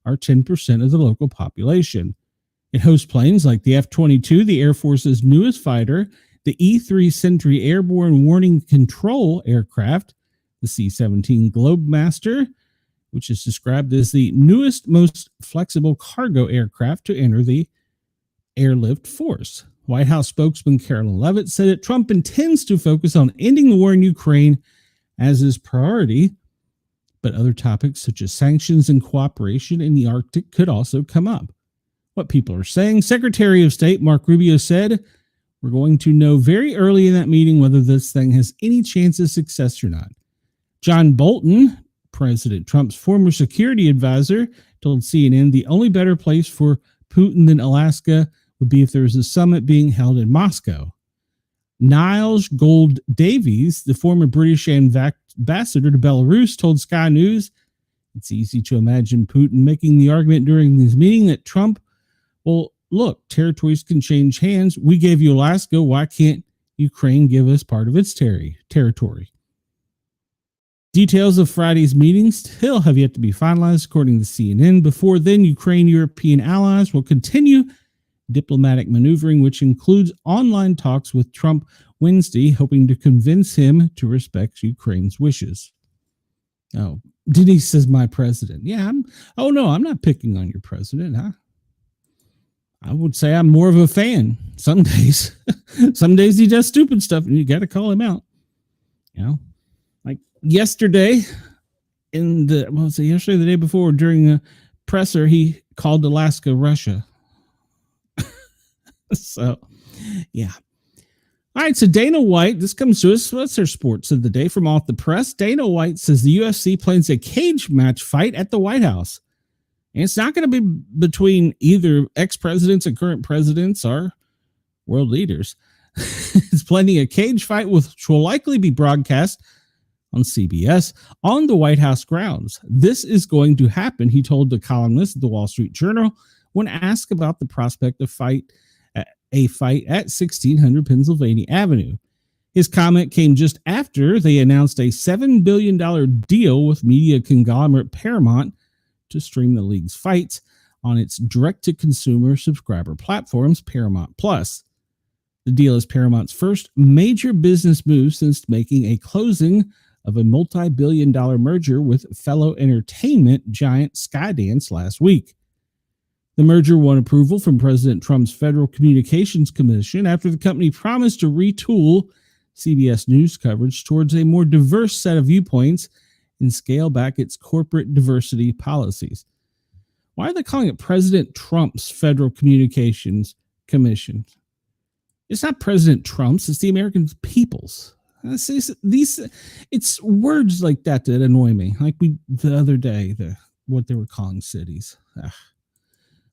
Speaker 1: or 10% of the local population. It hosts planes like the F-22, the Air Force's newest fighter, the E-3 Sentry Airborne Warning Control aircraft, the C-17 Globemaster, which is described as the newest, most flexible cargo aircraft to enter the airlift force. White House spokesman Carolyn Leavitt said that Trump intends to focus on ending the war in Ukraine as his priority, but other topics such as sanctions and cooperation in the Arctic could also come up. What people are saying, Secretary of State Mark Rubio said, "We're going to know very early in that meeting whether this thing has any chance of success or not." John Bolton, President Trump's former security advisor, told CNN the only better place for Putin than Alaska would be if there was a summit being held in Moscow. Niles Gold Davies, the former British ambassador to Belarus, told Sky News, "It's easy to imagine Putin making the argument during this meeting that Trump, well, look, territories can change hands. We gave you Alaska. Why can't Ukraine give us part of its territory?" Details of Friday's meeting still have yet to be finalized, according to CNN. Before then, Ukraine European allies will continue diplomatic maneuvering, which includes online talks with Trump Wednesday, hoping to convince him to respect Ukraine's wishes. Oh, Denise says, "My president." Yeah, I'm not picking on your president. I would say I'm more of a fan. Some days, some days he does stupid stuff, and you got to call him out. You know, like yesterday, yesterday, the day before, during a presser, he called Alaska Russia. So, yeah. All right, so Dana White, this comes to us. What's our sports of the day from Off the Press? Dana White says the UFC plans a cage match fight at the White House. And it's not going to be between either ex-presidents and current presidents or world leaders. It's planning a cage fight which will likely be broadcast on CBS on the White House grounds. This is going to happen, he told the columnist at the Wall Street Journal when asked about the prospect of a fight at 1600 Pennsylvania Avenue. His comment came just after they announced a $7 billion deal with media conglomerate Paramount to stream the league's fights on its direct-to-consumer subscriber platforms, Paramount Plus. The deal is Paramount's first major business move since making a closing of a multi-billion-dollar merger with fellow entertainment giant Skydance last week. The merger won approval from President Trump's Federal Communications Commission after the company promised to retool CBS News coverage towards a more diverse set of viewpoints and scale back its corporate diversity policies. Why are they calling it President Trump's Federal Communications Commission? It's not President Trump's, it's the American people's. It's words like that annoy me. Like the other day, what they were calling cities.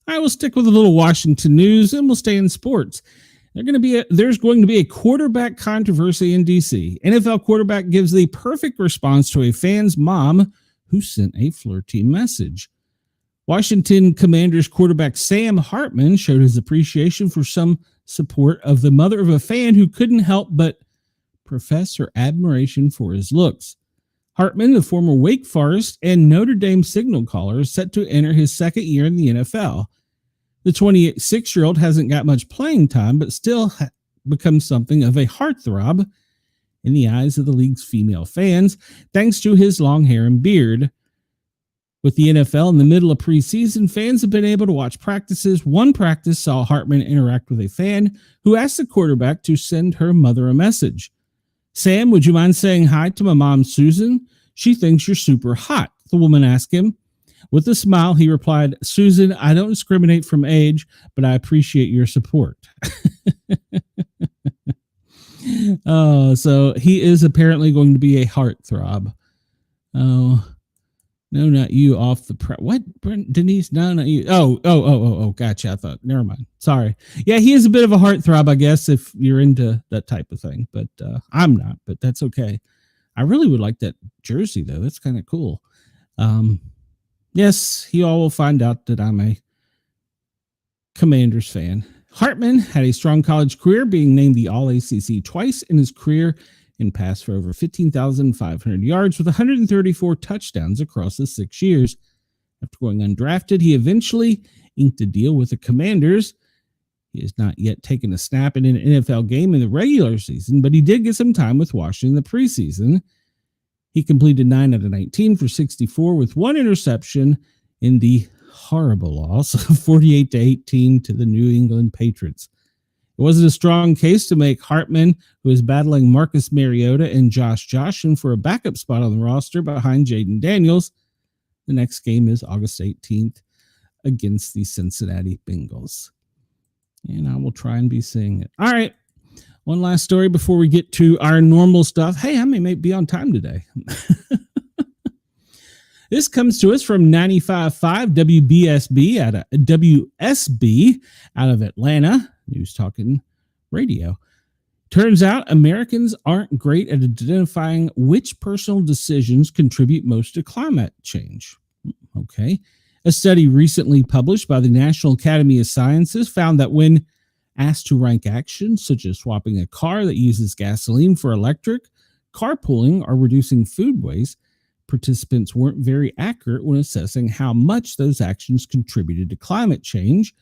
Speaker 1: I will stick with a little Washington news and we'll stay in sports. There's going to be a quarterback controversy in D.C. NFL quarterback gives the perfect response to a fan's mom who sent a flirty message. Washington Commanders quarterback Sam Hartman showed his appreciation for some support of the mother of a fan who couldn't help but profess her admiration for his looks. Hartman, the former Wake Forest and Notre Dame signal caller, is set to enter his second year in the NFL. The 26-year-old hasn't got much playing time, but still becomes something of a heartthrob in the eyes of the league's female fans, thanks to his long hair and beard. With the NFL in the middle of preseason, fans have been able to watch practices. One practice saw Hartman interact with a fan who asked the quarterback to send her mother a message. "Sam, would you mind saying hi to my mom, Susan? She thinks you're super hot," the woman asked him. With a smile, he replied, "Susan, I don't discriminate from age, but I appreciate your support." So he is apparently going to be a heartthrob. Oh, no, not you off the what? Denise? No, not you. Oh, gotcha. I thought, never mind. Sorry. Yeah, he is a bit of a heartthrob, I guess, if you're into that type of thing, but I'm not, but that's okay. I really would like that jersey though. That's kind of cool. Yes, you all will find out that I'm a Commanders fan. Hartman had a strong college career, being named the All-ACC twice in his career and passed for over 15,500 yards with 134 touchdowns across the 6 years. After going undrafted, he eventually inked a deal with the Commanders. He has not yet taken a snap in an NFL game in the regular season, but he did get some time with Washington in the preseason. He completed 9 out of 19 for 64 with one interception in the horrible loss of 48-18 to the New England Patriots. It wasn't a strong case to make Hartman, who is battling Marcus Mariota and Josh Joshin for a backup spot on the roster behind Jaden Daniels. The next game is August 18th against the Cincinnati Bengals. And I will try and be seeing it. All right. One last story before we get to our normal stuff. Hey, I may be on time today. This comes to us from 95.5 WSB out of Atlanta, News Talking Radio. Turns out Americans aren't great at identifying which personal decisions contribute most to climate change. Okay. A study recently published by the National Academy of Sciences found that when asked to rank actions such as swapping a car that uses gasoline for electric, carpooling, or reducing food waste, participants weren't very accurate when assessing how much those actions contributed to climate change,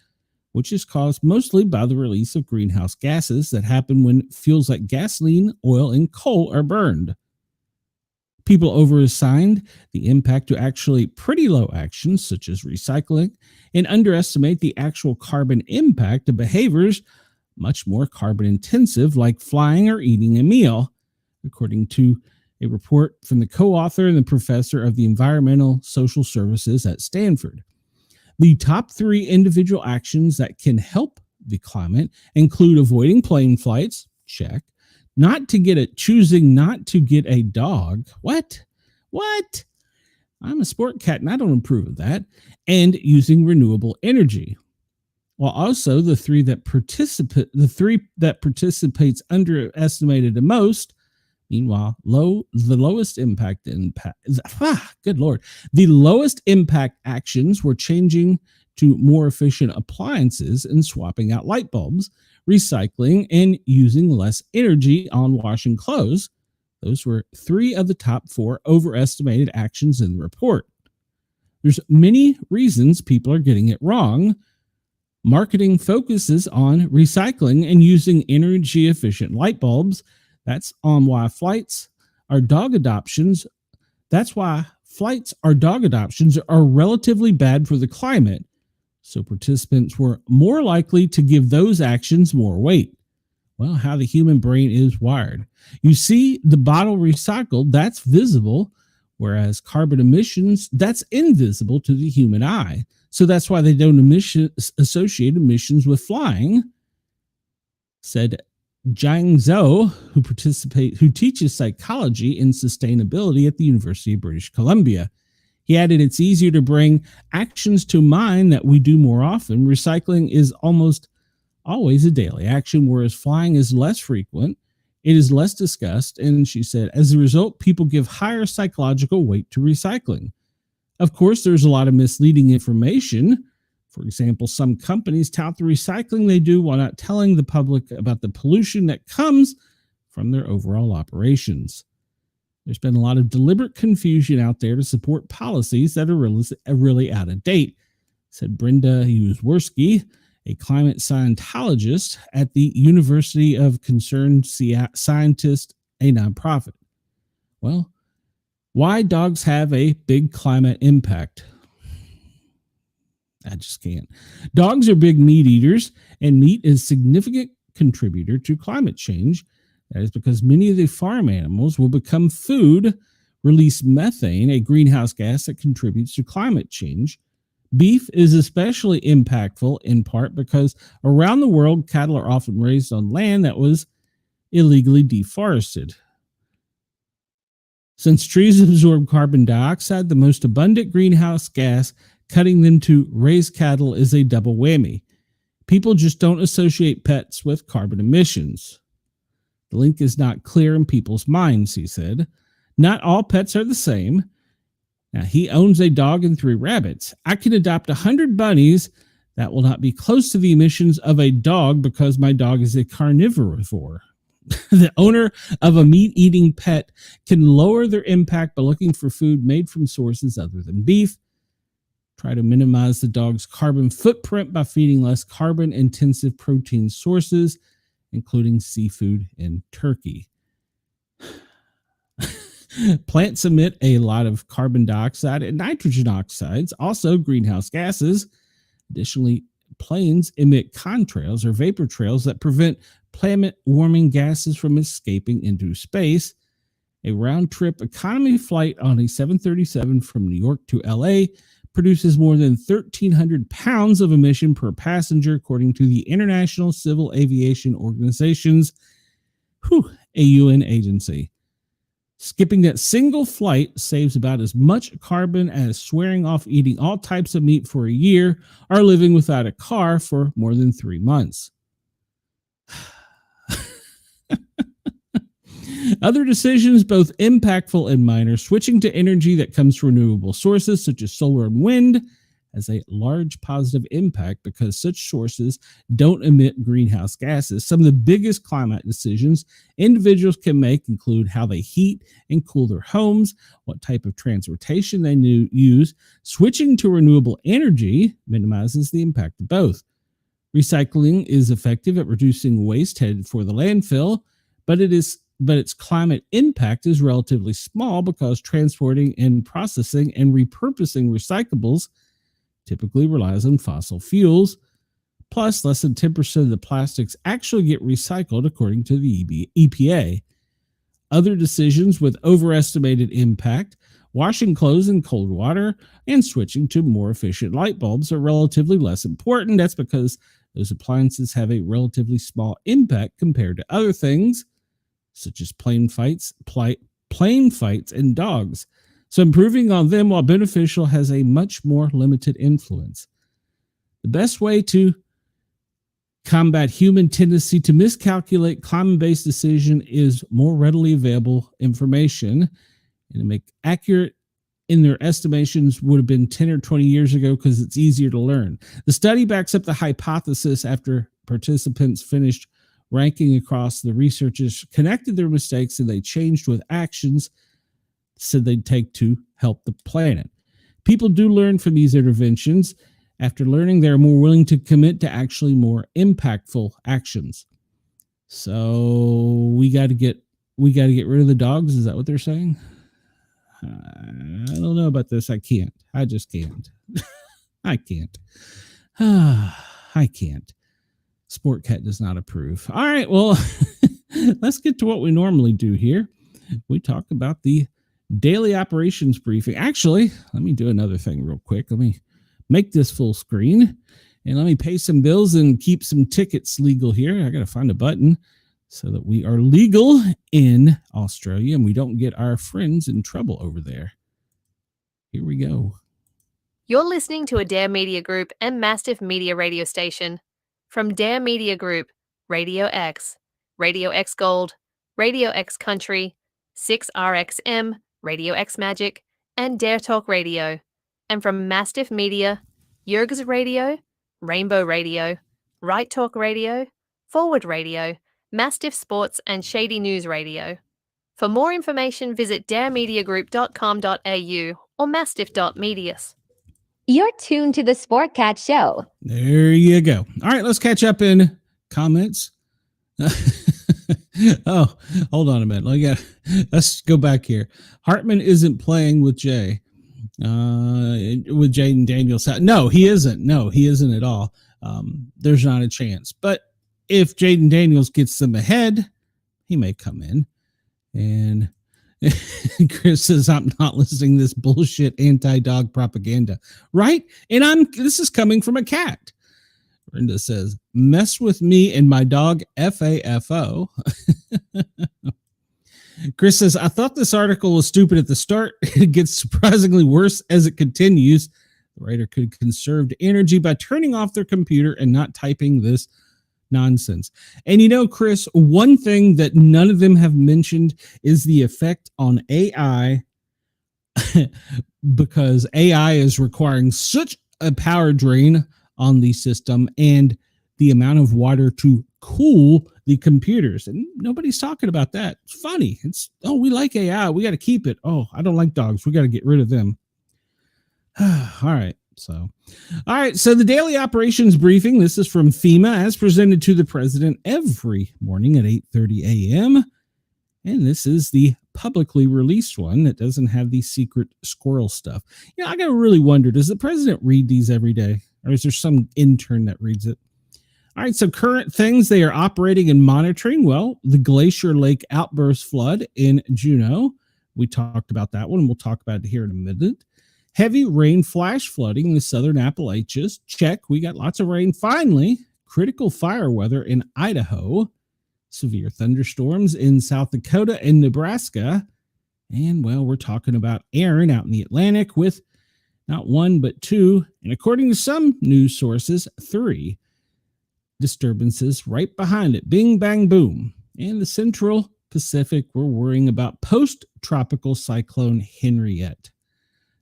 Speaker 1: which is caused mostly by the release of greenhouse gases that happen when fuels like gasoline, oil, and coal are burned. People overassigned the impact to actually pretty low actions such as recycling and underestimate the actual carbon impact of behaviors much more carbon intensive like flying or eating a meal, according to a report from the co-author and the professor of the environmental social services at Stanford. The top 3 individual actions that can help the climate include avoiding plane flights, check, choosing not to get a dog. What? I'm a sport cat and I don't approve of that. And using renewable energy. While also the three that participates underestimated the most, Meanwhile, the lowest impact actions were changing to more efficient appliances and swapping out light bulbs, recycling, and using less energy on washing clothes. Those were 3 of the top 4 overestimated actions in the report. There's many reasons people are getting it wrong. Marketing focuses on recycling and using energy efficient light bulbs. That's on why flights are dog adoptions. That's why flights are dog adoptions are relatively bad for the climate. So participants were more likely to give those actions more weight. Well, how the human brain is wired. You see the bottle recycled, that's visible, whereas carbon emissions, that's invisible to the human eye. So that's why they don't associate emissions with flying, said Jiang Zhou, who teaches psychology and sustainability at the University of British Columbia. He added, it's easier to bring actions to mind that we do more often. Recycling is almost always a daily action, whereas flying is less frequent. It is less discussed. And she said, as a result, people give higher psychological weight to recycling. Of course, there's a lot of misleading information. For example, some companies tout the recycling they do while not telling the public about the pollution that comes from their overall operations. There's been a lot of deliberate confusion out there to support policies that are really out of date, said Brenda Uzworski, a climate scientologist at the University of Concerned Scientists, a nonprofit. Well, why dogs have a big climate impact? I just can't. Dogs are big meat eaters, and meat is a significant contributor to climate change. That is because many of the farm animals will become food, release methane, a greenhouse gas that contributes to climate change. Beef is especially impactful in part because around the world, cattle are often raised on land that was illegally deforested. Since trees absorb carbon dioxide, the most abundant greenhouse gas, cutting them to raise cattle is a double whammy. People just don't associate pets with carbon emissions. The link is not clear in people's minds, he said. Not all pets are the same. Now, he owns a dog and 3 rabbits. I can adopt 100 bunnies. That will not be close to the emissions of a dog because my dog is a carnivore. The owner of a meat-eating pet can lower their impact by looking for food made from sources other than beef. Try to minimize the dog's carbon footprint by feeding less carbon-intensive protein sources, including seafood and turkey. Plants emit a lot of carbon dioxide and nitrogen oxides, also greenhouse gases. Additionally, planes emit contrails or vapor trails that prevent planet-warming gases from escaping into space. A round-trip economy flight on a 737 from New York to LA produces more than 1,300 pounds of emission per passenger, according to the International Civil Aviation Organization's, a UN agency. Skipping that single flight saves about as much carbon as swearing off eating all types of meat for a year or living without a car for more than 3 months. Other decisions, both impactful and minor, switching to energy that comes from renewable sources such as solar and wind has a large positive impact because such sources don't emit greenhouse gases. Some of the biggest climate decisions individuals can make include how they heat and cool their homes, what type of transportation they use. Switching to renewable energy minimizes the impact of both. Recycling is effective at reducing waste headed for the landfill, but its climate impact is relatively small because transporting and processing and repurposing recyclables typically relies on fossil fuels. Plus, less than 10% of the plastics actually get recycled, according to the EPA. Other decisions with overestimated impact, washing clothes in cold water and switching to more efficient light bulbs, are relatively less important. That's because those appliances have a relatively small impact compared to other things, such as plane fights and dogs. So improving on them, while beneficial, has a much more limited influence. The best way to combat human tendency to miscalculate climate-based decision is more readily available information, and to make accurate in their estimations would have been 10 or 20 years ago because it's easier to learn. The study backs up the hypothesis after participants finished ranking across. The researchers connected their mistakes and they changed with actions said they'd take to help the planet. People do learn from these interventions. After learning, they're more willing to commit to actually more impactful actions. So we got to get rid of the dogs. Is that what they're saying? I don't know about this. I can't. I just can't. I can't. I can't. Sportcat does not approve. All right. Well, let's get to what we normally do here. We talk about the daily operations briefing. Actually, let me do another thing real quick. Let me make this full screen and let me pay some bills and keep some tickets legal here. I got to find a button so that we are legal in Australia and we don't get our friends in trouble over there. Here we go.
Speaker 2: You're listening to a Dare Media Group and Mastiff Media radio station. From Dare Media Group, Radio X Gold, Radio X Country, 6RXM, Radio X Magic, and Dare Talk Radio. And from Mastiff Media, Yerg's Radio, Rainbow Radio, Right Talk Radio, Forward Radio, Mastiff Sports, and Shady News Radio. For more information, visit daremediagroup.com.au or mastiff.medias.
Speaker 3: You're tuned to the Sportcat Show.
Speaker 1: There you go. All right, let's catch up in comments. Oh, hold on a minute. Let's go back here. Hartman isn't playing with Jay. With Jaden Daniels. No, he isn't. No, he isn't at all. There's not a chance. But if Jaden Daniels gets them ahead, he may come in. And Chris says, I'm not listening to this bullshit anti-dog propaganda. Right? And this is coming from a cat. Brenda says, mess with me and my dog FAFO. Chris says, I thought this article was stupid at the start. It gets surprisingly worse as it continues. The writer could conserve energy by turning off their computer and not typing this nonsense. And you know, Chris, one thing that none of them have mentioned is the effect on AI, because AI is requiring such a power drain on the system and the amount of water to cool the computers. And nobody's talking about that. It's funny. We like AI. We got to keep it. Oh, I don't like dogs. We got to get rid of them. All right. So the daily operations briefing, this is from FEMA as presented to the president every morning at 8:30 a.m. And this is the publicly released one that doesn't have the secret squirrel stuff. You know, I got to really wonder, does the president read these every day? Or is there some intern that reads it? All right, so current things they are operating and monitoring. Well, the Glacier Lake outburst flood in Juneau. We talked about that one. We'll talk about it here in a minute. Heavy rain flash flooding in the southern Appalachians. Check. We got lots of rain. Finally, critical fire weather in Idaho. Severe thunderstorms in South Dakota and Nebraska. And, well, we're talking about Aaron out in the Atlantic with not one, but two, and according to some news sources, 3 disturbances right behind it. Bing, bang, boom. And the Central Pacific, we're worrying about post-tropical cyclone Henriette.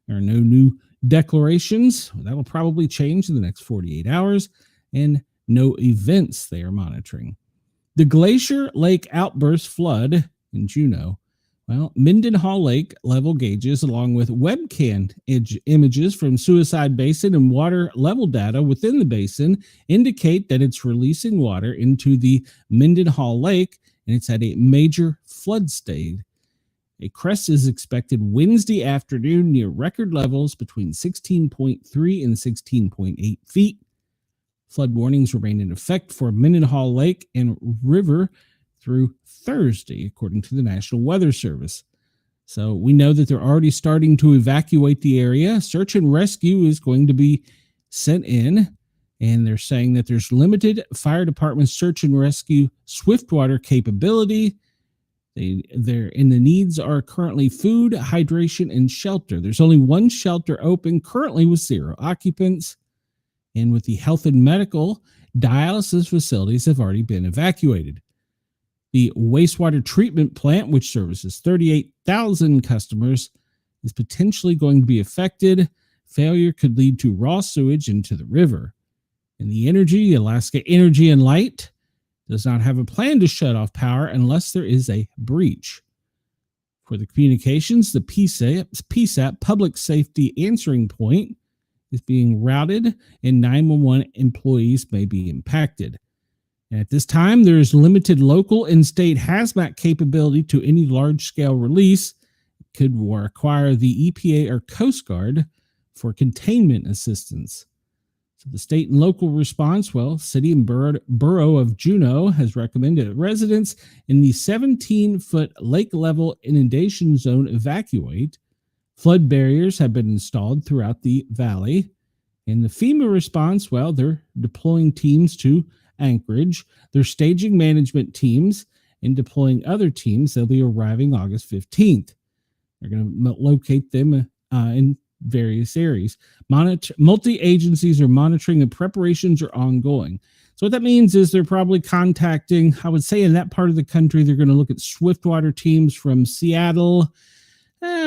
Speaker 1: There are no new declarations. That will probably change in the next 48 hours, and no events they are monitoring. The Glacier Lake outburst flood in Juneau. Well, Mendenhall Lake level gauges, along with webcam images from Suicide Basin and water level data within the basin, indicate that it's releasing water into the Mendenhall Lake, and it's at a major flood stage. A crest is expected Wednesday afternoon near record levels between 16.3 and 16.8 feet. Flood warnings remain in effect for Mendenhall Lake and River through Thursday, according to the National Weather Service. So we know that they're already starting to evacuate the area. Search and rescue is going to be sent in, and they're saying that there's limited fire department search and rescue swiftwater capability. The needs are currently food, hydration, and shelter. There's only one shelter open currently with 0 occupants. And with the health and medical dialysis facilities have already been evacuated. The wastewater treatment plant, which services 38,000 customers, is potentially going to be affected. Failure could lead to raw sewage into the river. And the Alaska Energy and Light, does not have a plan to shut off power unless there is a breach. For the communications, the PSAP Public Safety Answering Point is being routed, and 911 employees may be impacted. And at this time, there is limited local and state hazmat capability to any large-scale release. It could require the EPA or Coast Guard for containment assistance. So the state and local response, City and Borough of Juneau has recommended that residents in the 17-foot lake level inundation zone evacuate. Flood barriers have been installed throughout the valley. And the FEMA response, they're deploying teams to Anchorage. They're staging management teams and deploying other teams. They'll be arriving August 15th. They're going to locate them in various areas. Multi-agencies are monitoring and preparations are ongoing. So what that means is they're probably contacting, I would say in that part of the country, they're going to look at swiftwater teams from Seattle,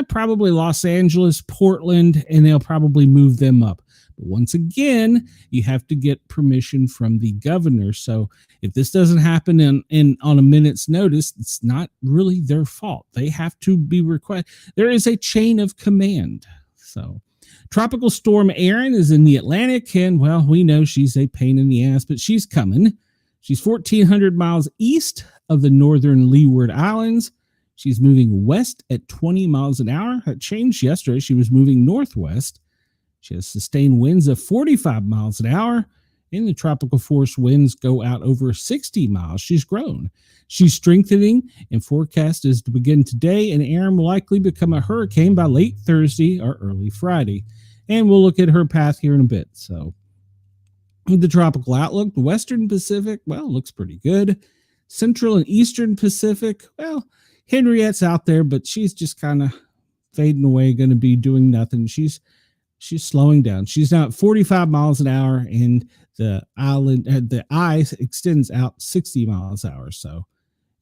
Speaker 1: probably Los Angeles, Portland, and they'll probably move them up. But once again, you have to get permission from the governor. So if this doesn't happen on a minute's notice, it's not really their fault. They have to be requested. There is a chain of command. So Tropical Storm Erin is in the Atlantic, and we know she's a pain in the ass, but she's coming. She's 1,400 miles east of the northern Leeward Islands. She's moving west at 20 miles an hour. That changed yesterday. She was moving northwest. She has sustained winds of 45 miles an hour, and the tropical force winds go out over 60 miles. She's grown. She's strengthening, and forecast is to begin today, and Erin will likely become a hurricane by late Thursday or early Friday. And we'll look at her path here in a bit. So the tropical outlook, the western Pacific, looks pretty good. Central and eastern Pacific, Henriette's out there, but she's just kind of fading away, going to be doing nothing. She's slowing down. She's now at 45 miles an hour, and the eye extends out 60 miles an hour. So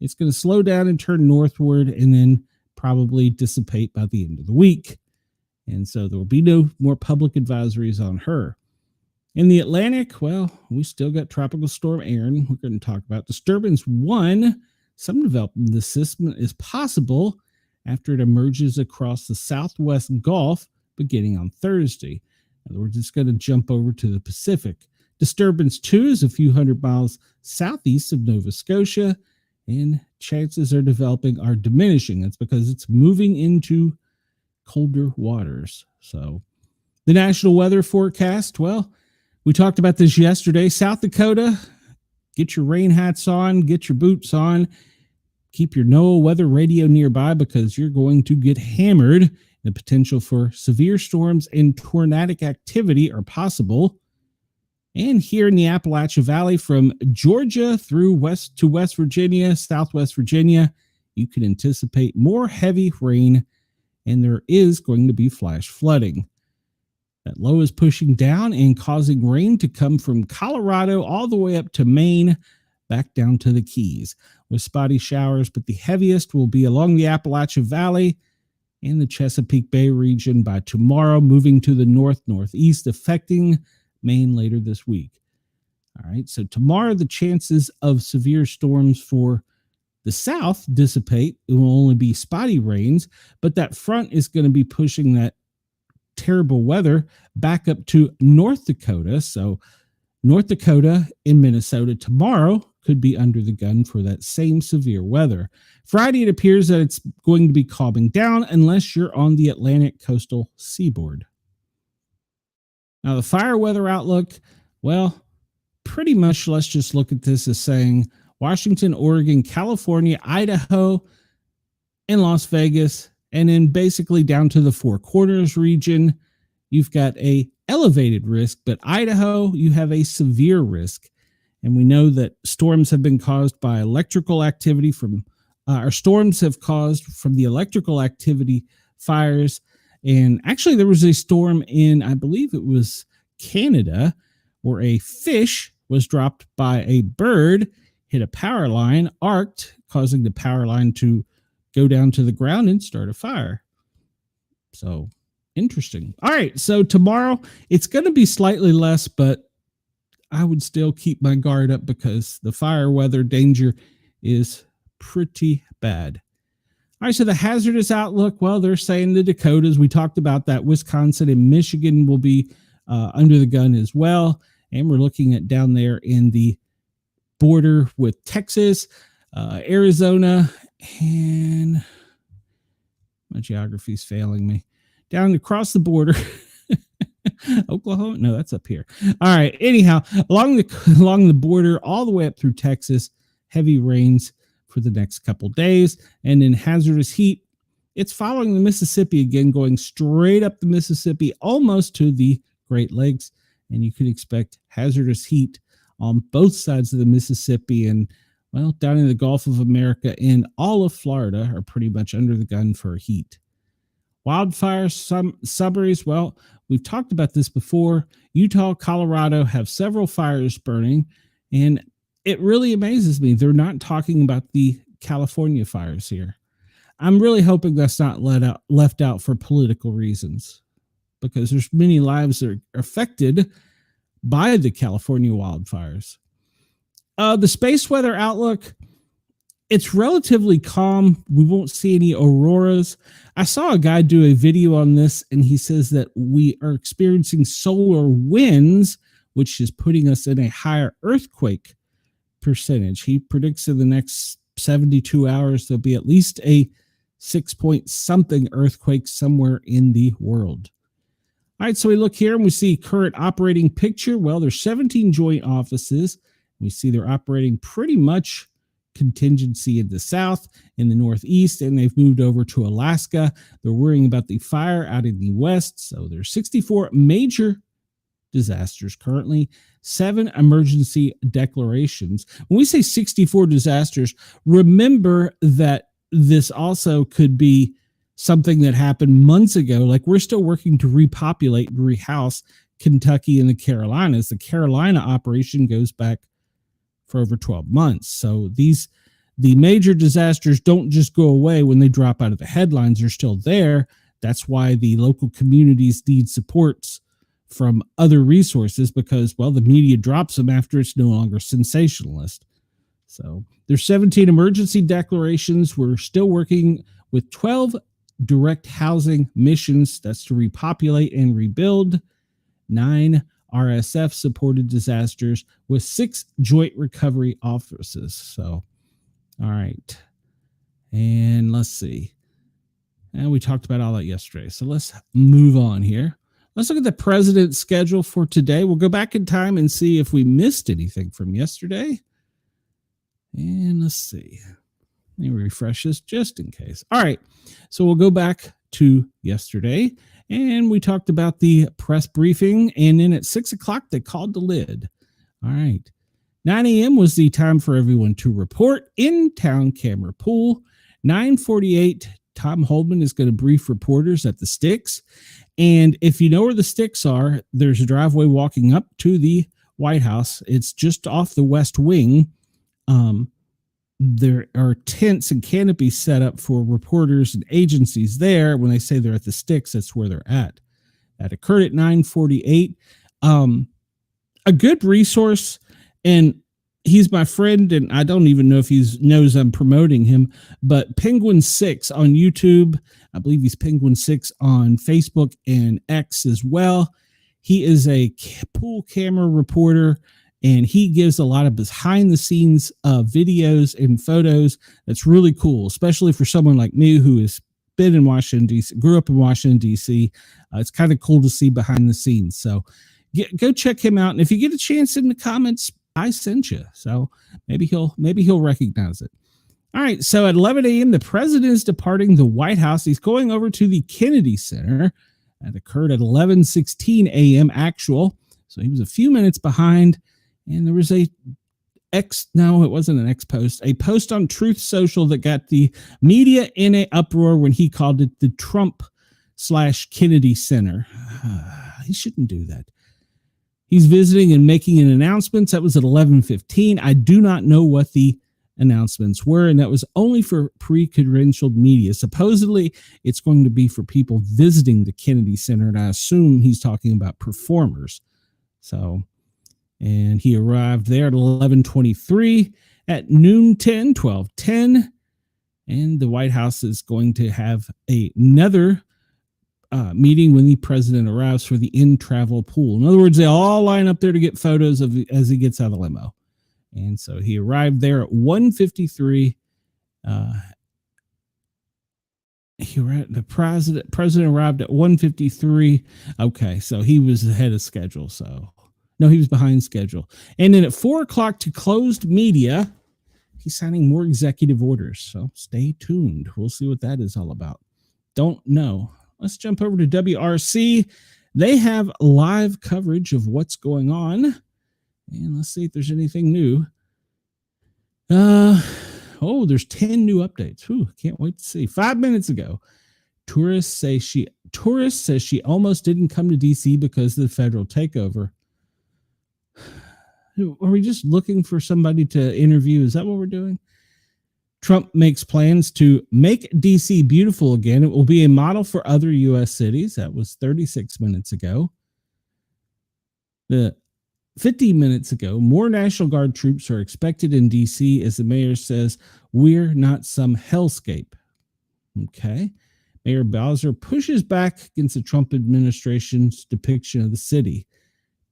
Speaker 1: it's going to slow down and turn northward and then probably dissipate by the end of the week. And so there will be no more public advisories on her. In the Atlantic, we still got Tropical Storm Erin. We're going to talk about Disturbance 1. Some development of the system is possible after it emerges across the southwest Gulf beginning on Thursday. We're just going to jump over to the Pacific. Disturbance 2 is a few hundred miles southeast of Nova Scotia, and chances are diminishing. That's because it's moving into colder waters. So the national weather forecast, we talked about this yesterday. South Dakota, get your rain hats on, get your boots on, keep your NOAA weather radio nearby because you're going to get hammered. The potential for severe storms and tornadic activity are possible. And here in the Appalachia Valley, from Georgia through West Virginia, Southwest Virginia, you can anticipate more heavy rain, and there is going to be flash flooding. That low is pushing down and causing rain to come from Colorado all the way up to Maine, back down to the Keys, with spotty showers, but the heaviest will be along the Appalachia Valley and the Chesapeake Bay region by tomorrow, moving to the northeast, affecting Maine later this week. All right, so tomorrow the chances of severe storms for the south dissipate. It will only be spotty rains, but that front is going to be pushing that terrible weather back up to North Dakota. So North Dakota and Minnesota tomorrow could be under the gun for that same severe weather. Friday, it appears that it's going to be calming down unless you're on the Atlantic coastal seaboard. Now, the fire weather outlook, pretty much let's just look at this as saying Washington, Oregon, California, Idaho, and Las Vegas, and then basically down to the Four Corners region, you've got a elevated risk, but Idaho, you have a severe risk. And we know that storms have been caused by electrical activity from the electrical activity fires. And actually there was a storm in, I believe it was Canada, where a fish was dropped by a bird, hit a power line, arced, causing the power line to go down to the ground and start a fire. So interesting. All right. So tomorrow it's going to be slightly less, but I would still keep my guard up because the fire weather danger is pretty bad. All right. So the hazardous outlook, well, they're saying the Dakotas, we talked about that. Wisconsin and Michigan will be under the gun as well. And we're looking at down there in the border with Texas, Arizona, and my geography's failing me. Down across the border, Oklahoma. No, that's up here. All right. Anyhow, along the border, all the way up through Texas, heavy rains for the next couple days, and then hazardous heat. It's following the Mississippi again, going straight up the Mississippi, almost to the Great Lakes, and you could expect hazardous heat on both sides of the Mississippi, and well, down in the Gulf of America and all of Florida are pretty much under the gun for heat. Wildfire summaries. Well, we've talked about this before. Utah, Colorado have several fires burning, and it really amazes me. They're not talking about the California fires here. I'm really hoping that's not left out for political reasons, because there's many lives that are affected by the California wildfires. The space weather outlook, it's relatively calm. We won't see any auroras. I saw a guy do a video on this, and he says that we are experiencing solar winds, which is putting us in a higher earthquake percentage. He predicts in the next 72 hours, there'll be at least a 6-point-something earthquake somewhere in the world. All right, so we look here and we see current operating picture. Well, there's 17 joint offices. We see they're operating pretty much contingency in the south, in the northeast, and they've moved over to Alaska. They're worrying about the fire out in the west. So there's 64 major disasters currently, 7 emergency declarations. When we say 64 disasters, remember that this also could be something that happened months ago. Like, we're still working to repopulate and rehouse Kentucky and the Carolinas. The Carolina operation goes back for over 12 months. So the major disasters don't just go away when they drop out of the headlines. They're still there. That's why the local communities need supports from other resources, because, well, the media drops them after it's no longer sensationalist. So there's 17 emergency declarations. We're still working with 12 direct housing missions. That's to repopulate and rebuild. 9 RSF supported disasters with 6 joint recovery offices. So, all right. And let's see. And we talked about all that yesterday. So let's move on here. Let's look at the president's schedule for today. We'll go back in time and see if we missed anything from yesterday. And let's see. Let me refresh this just in case. All right. So we'll go back to yesterday, and we talked about the press briefing, and then at 6 o'clock, they called the lid. All right. 9 a.m. was the time for everyone to report. In-town camera pool. 9:48, Tom Holdman is going to brief reporters at the Sticks. And if you know where the Sticks are, there's a driveway walking up to the White House. It's just off the West Wing. There are tents and canopies set up for reporters and agencies there. When they say they're at the Sticks, that's where they're at. That occurred at 9:48. A good resource, and he's my friend, and I don't even know if he knows I'm promoting him, but Penguin 6 on YouTube. I believe he's Penguin 6 on Facebook and X as well. He is a pool camera reporter, and he gives a lot of behind the scenes videos and photos. That's really cool, especially for someone like me who has been in Washington, D.C., grew up in Washington, D.C. It's kind of cool to see behind the scenes. So go check him out. And if you get a chance in the comments, I sent you. So maybe he'll recognize it. All right. So at 11 a.m., the president is departing the White House. He's going over to the Kennedy Center. That occurred at 11:16 a.m. actual. So he was a few minutes behind. And there was a post on Truth Social that got the media in an uproar when he called it the Trump/Kennedy Center. He shouldn't do that. He's visiting and making an announcement. That was at 11:15. I do not know what the announcements were, and that was only for pre-credentialed media. Supposedly, it's going to be for people visiting the Kennedy Center, and I assume he's talking about performers. So, and he arrived there at 11:23. At noon 12:10, and the White House is going to have another meeting when the president arrives for the in-travel pool. In other words, they all line up there to get photos of as he gets out of the limo. And so he arrived there at 1:53. The president arrived at 1:53. Okay, so he was ahead of schedule. So no, he was behind schedule. And then at 4:00 to closed media, he's signing more executive orders. So stay tuned. We'll see what that is all about. Don't know. Let's jump over to WRC. They have live coverage of what's going on. And let's see if there's anything new. There's 10 new updates. Can't wait to see. 5 minutes ago, tourist says she almost didn't come to DC because of the federal takeover. Are we just looking for somebody to interview? Is that what we're doing? Trump makes plans to make DC beautiful again. It will be a model for other U.S. cities. That was 36 minutes ago. 50 minutes ago, more National Guard troops are expected in DC as the mayor says, we're not some hellscape. Okay. Mayor Bowser pushes back against the Trump administration's depiction of the city.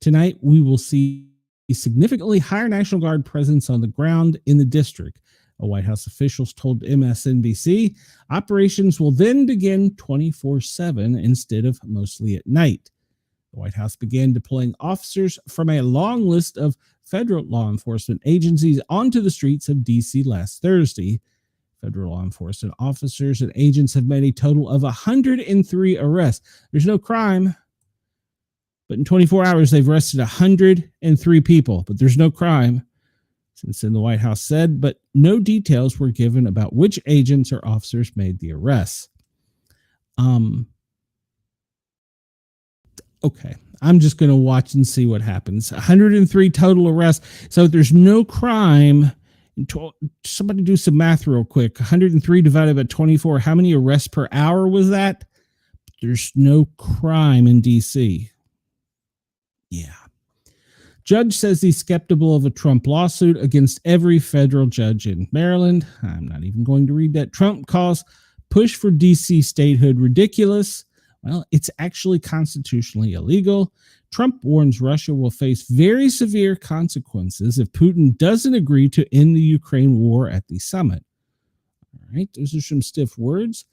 Speaker 1: Tonight, we will see a significantly higher National Guard presence on the ground in the district. A White House officials told MSNBC operations will then begin 24/7 instead of mostly at night. The White House began deploying officers from a long list of federal law enforcement agencies onto the streets of D.C. last Thursday. Federal law enforcement officers and agents have made a total of 103 arrests. There's no crime, but in 24 hours, they've arrested 103 people, but there's no crime. Since then, the White House said, but no details were given about which agents or officers made the arrests. Okay, I'm just going to watch and see what happens. 103 total arrests. So there's no crime. Somebody do some math real quick. 103 divided by 24. How many arrests per hour was that? There's no crime in D.C. Yeah. Judge says he's skeptical of a Trump lawsuit against every federal judge in Maryland. I'm not even going to read that. Trump calls push for D.C. statehood ridiculous. Well, it's actually constitutionally illegal. Trump warns Russia will face very severe consequences if Putin doesn't agree to end the Ukraine war at the summit. All right, those are some stiff words.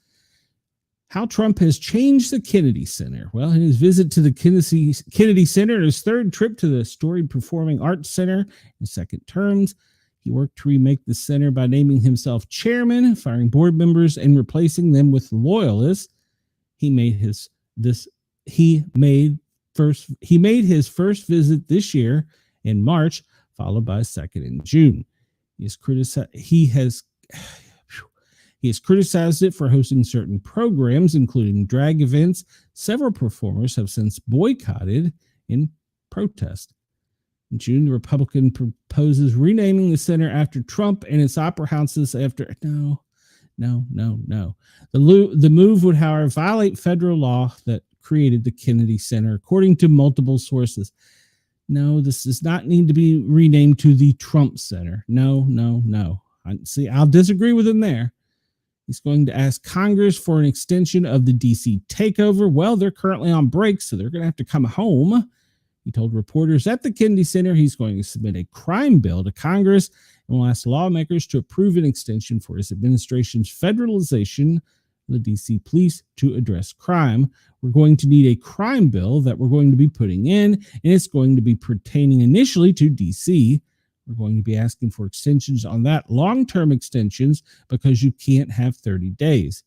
Speaker 1: How Trump has changed the Kennedy Center. Well, in his visit to the Kennedy Center, his third trip to the storied Performing Arts Center in second terms, he worked to remake the center by naming himself chairman, firing board members, and replacing them with loyalists. He made his first visit this year in March, followed by a second in June. He has criticized it for hosting certain programs, including drag events. Several performers have since boycotted in protest. In June, the Republican proposes renaming the center after Trump and its opera houses after... No. The move would, however, violate federal law that created the Kennedy Center, according to multiple sources. No, this does not need to be renamed to the Trump Center. No. See, I'll disagree with him there. He's going to ask Congress for an extension of the D.C. takeover. Well, they're currently on break, so they're going to have to come home. He told reporters at the Kennedy Center he's going to submit a crime bill to Congress and will ask lawmakers to approve an extension for his administration's federalization of the D.C. police to address crime. We're going to need a crime bill that we're going to be putting in, and it's going to be pertaining initially to D.C. We're going to be asking for extensions on that, long-term extensions, because you can't have 30 days.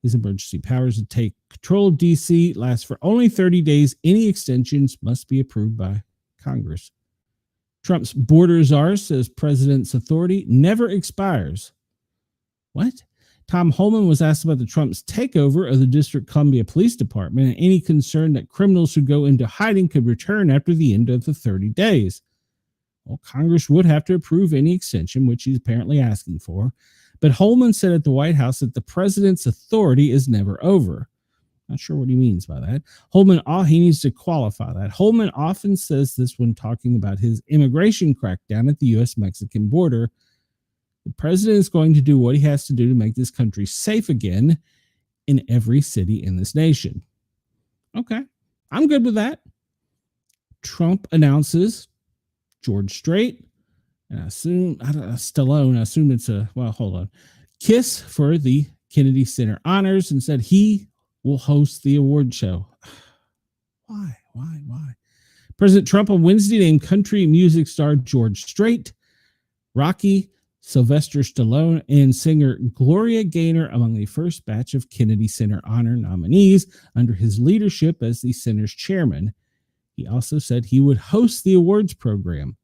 Speaker 1: His emergency powers to take control of D.C. last for only 30 days. Any extensions must be approved by Congress. Trump's border czar says president's authority never expires. What? Tom Holman was asked about the Trump's takeover of the District Columbia Police Department and any concern that criminals who go into hiding could return after the end of the 30 days. Well, Congress would have to approve any extension, which he's apparently asking for. But Holman said at the White House that the president's authority is never over. Not sure what he means by that. He needs to qualify that. Holman often says this when talking about his immigration crackdown at the U.S.-Mexican border. The president is going to do what he has to do to make this country safe again in every city in this nation. Okay, I'm good with that. Trump announces George Strait, and Stallone, I assume it's Kiss for the Kennedy Center honors, and said he will host the award show. Why? President Trump on Wednesday named country music star George Strait, Rocky, Sylvester Stallone, and singer Gloria Gaynor among the first batch of Kennedy Center honor nominees under his leadership as the center's chairman. He also said he would host the awards program.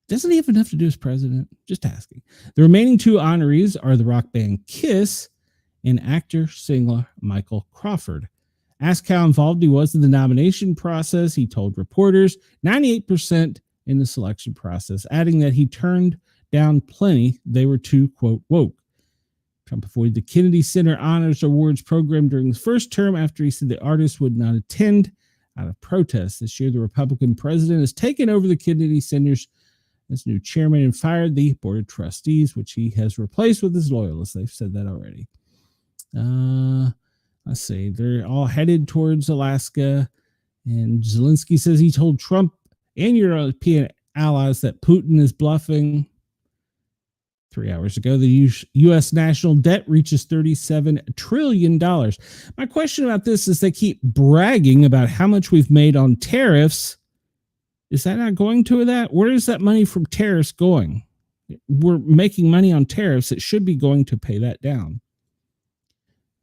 Speaker 1: Doesn't he have enough to do as president? Just asking. The remaining two honorees are the rock band Kiss and actor-singer Michael Crawford. Asked how involved he was in the nomination process, he told reporters 98% in the selection process, adding that he turned down plenty. They were too, quote, woke. Trump avoided the Kennedy Center Honors Awards program during his first term after he said the artist would not attend out of protest. This year, the Republican president has taken over the Kennedy Center's as new chairman and fired the board of trustees, which he has replaced with his loyalists. They've said that already. Let's see. They're all headed towards Alaska. And Zelensky says he told Trump and European allies that Putin is bluffing. 3 hours ago, the U.S. national debt reaches $37 trillion. My question about this is they keep bragging about how much we've made on tariffs. Is that not going to that? Where is that money from tariffs going? We're making money on tariffs. It should be going to pay that down.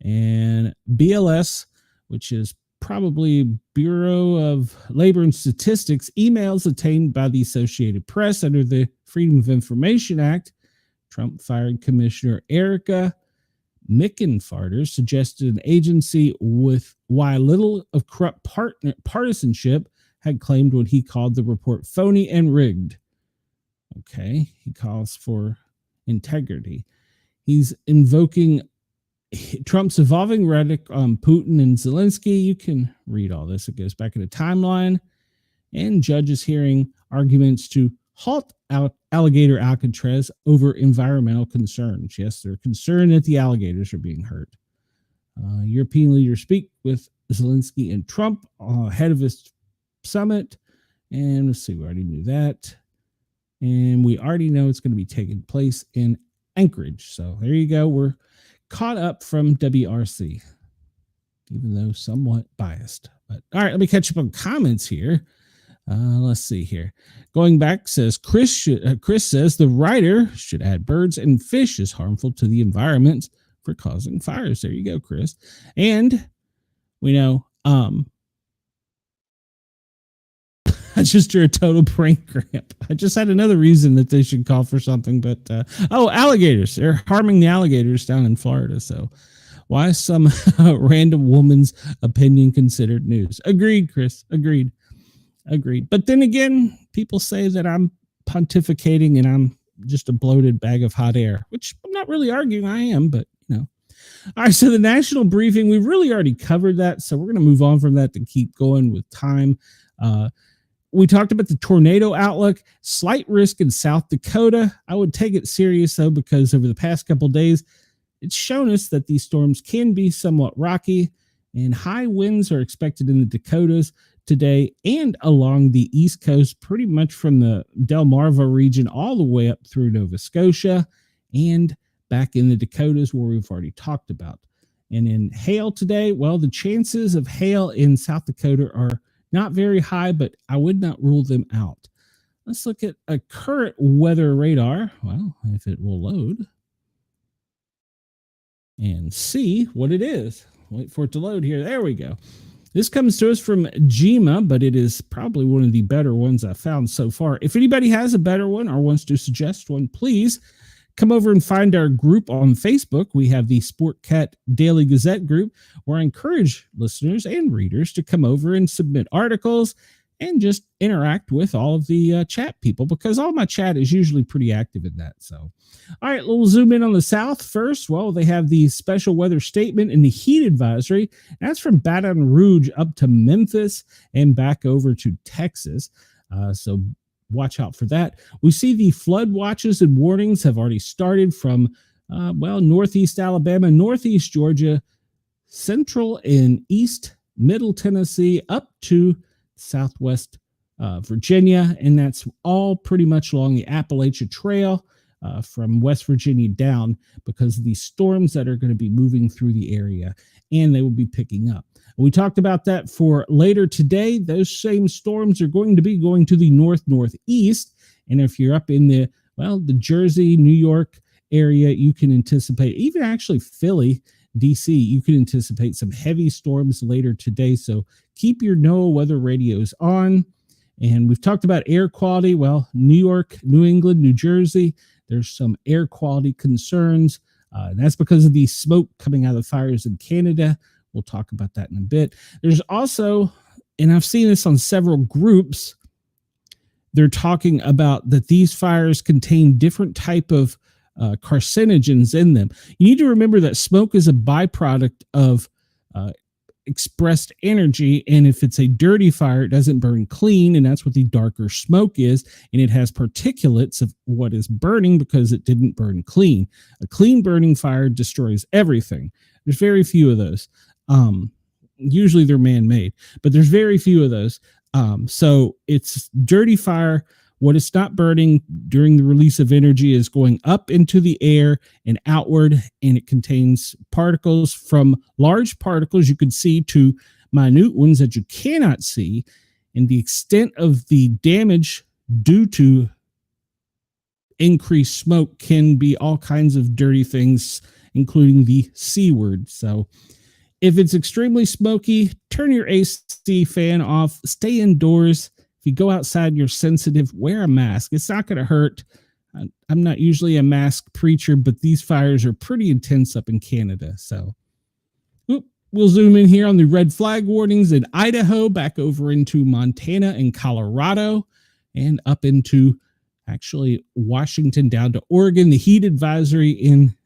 Speaker 1: And BLS, which is probably Bureau of Labor and Statistics, emails obtained by the Associated Press under the Freedom of Information Act. Trump fired Commissioner Erica Mickenfarter, suggested an agency with why little of corrupt partisanship had claimed what he called the report phony and rigged. Okay, he calls for integrity. He's invoking Trump's evolving rhetoric on Putin and Zelensky. You can read all this. It goes back in the timeline. And judges hearing arguments to halt alligator Alcatraz over environmental concerns. Yes, they're concerned that the alligators are being hurt. European leaders speak with Zelensky and Trump ahead of his summit. And let's see, we already knew that. And we already know it's going to be taking place in Anchorage. So there you go. We're caught up from WRC, even though somewhat biased. But all right, let me catch up on comments here. Let's see here. Going back, says Chris says the writer should add birds and fish is harmful to the environment for causing fires. There you go, Chris. And we know I just drew a total brain cramp. I just had another reason that they should call for something, but alligators. They're harming the alligators down in Florida. So why is some random woman's opinion considered news? Agreed, Chris. Agreed. But then again, people say that I'm pontificating and I'm just a bloated bag of hot air, which I'm not really arguing I am, but you know. All right, so the national briefing, we've really already covered that. So we're going to move on from that to keep going with time. We talked about the tornado outlook, slight risk in South Dakota. I would take it serious, though, because over the past couple of days, it's shown us that these storms can be somewhat rocky, and high winds are expected in the Dakotas today and along the East Coast, pretty much from the Delmarva region all the way up through Nova Scotia and back in the Dakotas where we've already talked about. And in hail today, well, the chances of hail in South Dakota are not very high, but I would not rule them out. Let's look at a current weather radar. Well, if it will load and see what it is. Wait for it to load here. There we go. This comes to us from GEMA, but it is probably one of the better ones I've found so far. If anybody has a better one or wants to suggest one, please come over and find our group on Facebook. We have the Sportcat Daily Gazette group, where I encourage listeners and readers to come over and submit articles and just interact with all of the chat people, because all my chat is usually pretty active in that. So, all right, we'll zoom in on the South first. Well, they have the special weather statement and the heat advisory. That's from Baton Rouge up to Memphis and back over to Texas. So watch out for that. We see the flood watches and warnings have already started from, northeast Alabama, northeast Georgia, central and east middle Tennessee, up to southwest Virginia, and that's all pretty much along the Appalachia Trail from West Virginia down, because of these storms that are going to be moving through the area, and they will be picking up. We talked about that for later today. Those same storms are going to be going to the northeast, and if you're up in the Jersey, New York area, you can anticipate, even actually Philly, DC, you can anticipate some heavy storms later today. So keep your NOAA weather radios on. And we've talked about air quality. Well, New York, New England, New Jersey, there's some air quality concerns. And that's because of the smoke coming out of the fires in Canada. We'll talk about that in a bit. There's also, and I've seen this on several groups, they're talking about that these fires contain different type of carcinogens in them. You need to remember that smoke is a byproduct of expressed energy, and if it's a dirty fire, it doesn't burn clean, and that's what the darker smoke is, and it has particulates of what is burning because it didn't burn clean. A clean burning fire destroys everything. There's very few of those. Usually they're man-made, but there's very few of those. So it's dirty fire. What it's not burning during the release of energy is going up into the air and outward, and it contains particles, from large particles you can see to minute ones that you cannot see. And the extent of the damage due to increased smoke can be all kinds of dirty things, including the C word. So if it's extremely smoky, turn your AC fan off, stay indoors. If you go outside and you're sensitive, wear a mask. It's not going to hurt. I'm not usually a mask preacher, but these fires are pretty intense up in Canada. So we'll zoom in here on the red flag warnings in Idaho, back over into Montana and Colorado, and up into actually Washington down to Oregon. The heat advisory in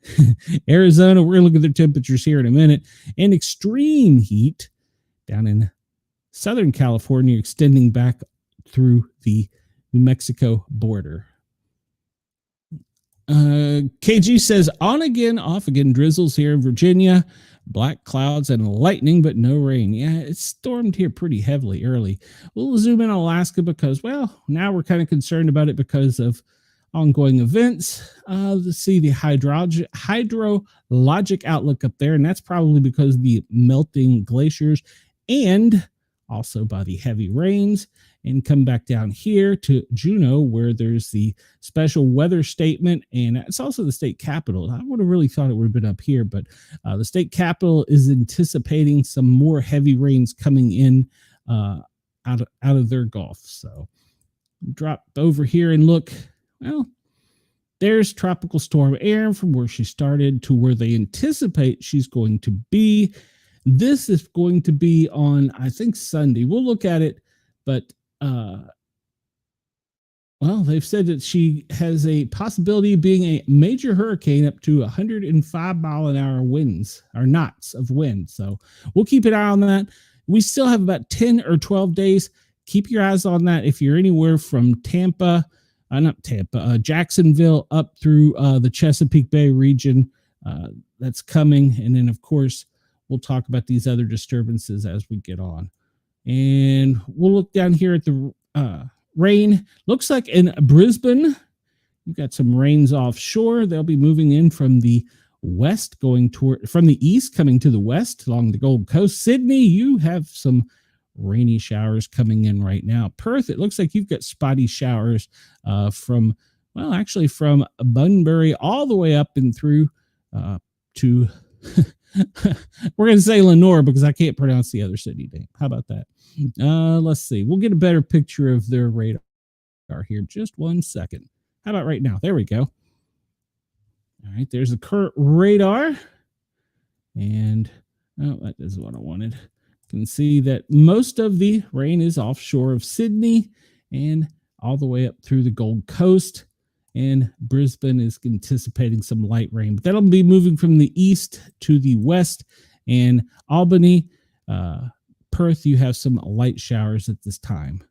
Speaker 1: Arizona. We're going to look at their temperatures here in a minute. And extreme heat down in Southern California, extending back through the New Mexico border. KG says, on again, off again, drizzles here in Virginia, black clouds and lightning, but no rain. Yeah, it stormed here pretty heavily early. We'll zoom in on Alaska because, well, now we're kind of concerned about it because of ongoing events. Let's see the hydrologic outlook up there, and that's probably because of the melting glaciers and also by the heavy rains. And come back down here to Juneau, where there's the special weather statement, and it's also the state capitol. I would have really thought it would have been up here, but the state capitol is anticipating some more heavy rains coming in out of their Gulf. So drop over here and look. Well, there's Tropical Storm Erin from where she started to where they anticipate she's going to be. This is going to be on, I think, Sunday. We'll look at it, but they've said that she has a possibility of being a major hurricane up to 105-mile-an-hour winds, or knots of wind. So we'll keep an eye on that. We still have about 10 or 12 days. Keep your eyes on that if you're anywhere from Jacksonville up through the Chesapeake Bay region. That's coming. And then, of course, we'll talk about these other disturbances as we get on. And we'll look down here at the rain. Looks like in Brisbane, you've got some rains offshore. They'll be moving in from the west, from the east, coming to the west along the Gold Coast. Sydney, you have some rainy showers coming in right now. Perth, it looks like you've got spotty showers from Bunbury all the way up and through to... We're going to say Lenore because I can't pronounce the other city name. How about that? Let's see. We'll get a better picture of their radar here. Just 1 second. How about right now? There we go. All right, there's the current radar. And, oh, that isn't what I wanted. You can see that most of the rain is offshore of Sydney and all the way up through the Gold Coast. And Brisbane is anticipating some light rain, but that'll be moving from the east to the west. And Albany, Perth, you have some light showers at this time.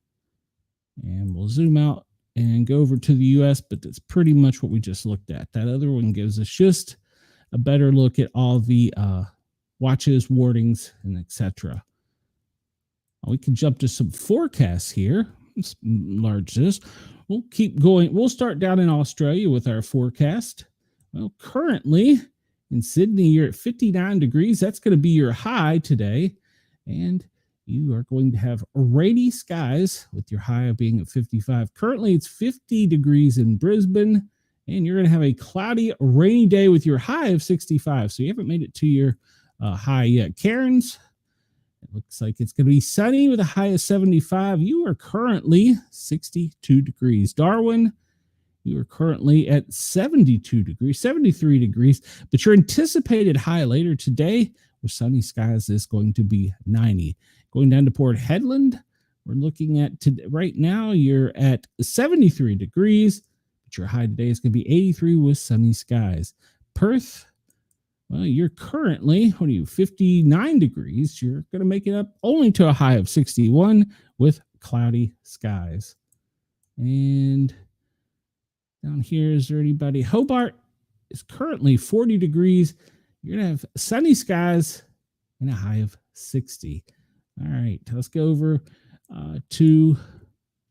Speaker 1: And we'll zoom out and go over to the US, but that's pretty much what we just looked at. That other one gives us just a better look at all the watches, warnings, and etc. We can jump to some forecasts here. Let's enlarge this. We'll keep going. We'll start down in Australia with our forecast. Well, currently in Sydney, you're at 59 degrees. That's going to be your high today. And you are going to have rainy skies with your high being at 55. Currently, it's 50 degrees in Brisbane. And you're going to have a cloudy, rainy day with your high of 65. So you haven't made it to your high yet. Cairns, it looks like it's going to be sunny with a high of 75. You are currently 62 degrees. Darwin, you are currently at 72 degrees, 73 degrees. But your anticipated high later today with sunny skies is going to be 90. Going down to Port Hedland, we're looking at today, right now, you're at 73 degrees. But your high today is going to be 83 with sunny skies. Perth, well, you're currently, 59 degrees. You're going to make it up only to a high of 61 with cloudy skies. And down here, is there anybody? Hobart is currently 40 degrees. You're going to have sunny skies and a high of 60. All right, let's go over to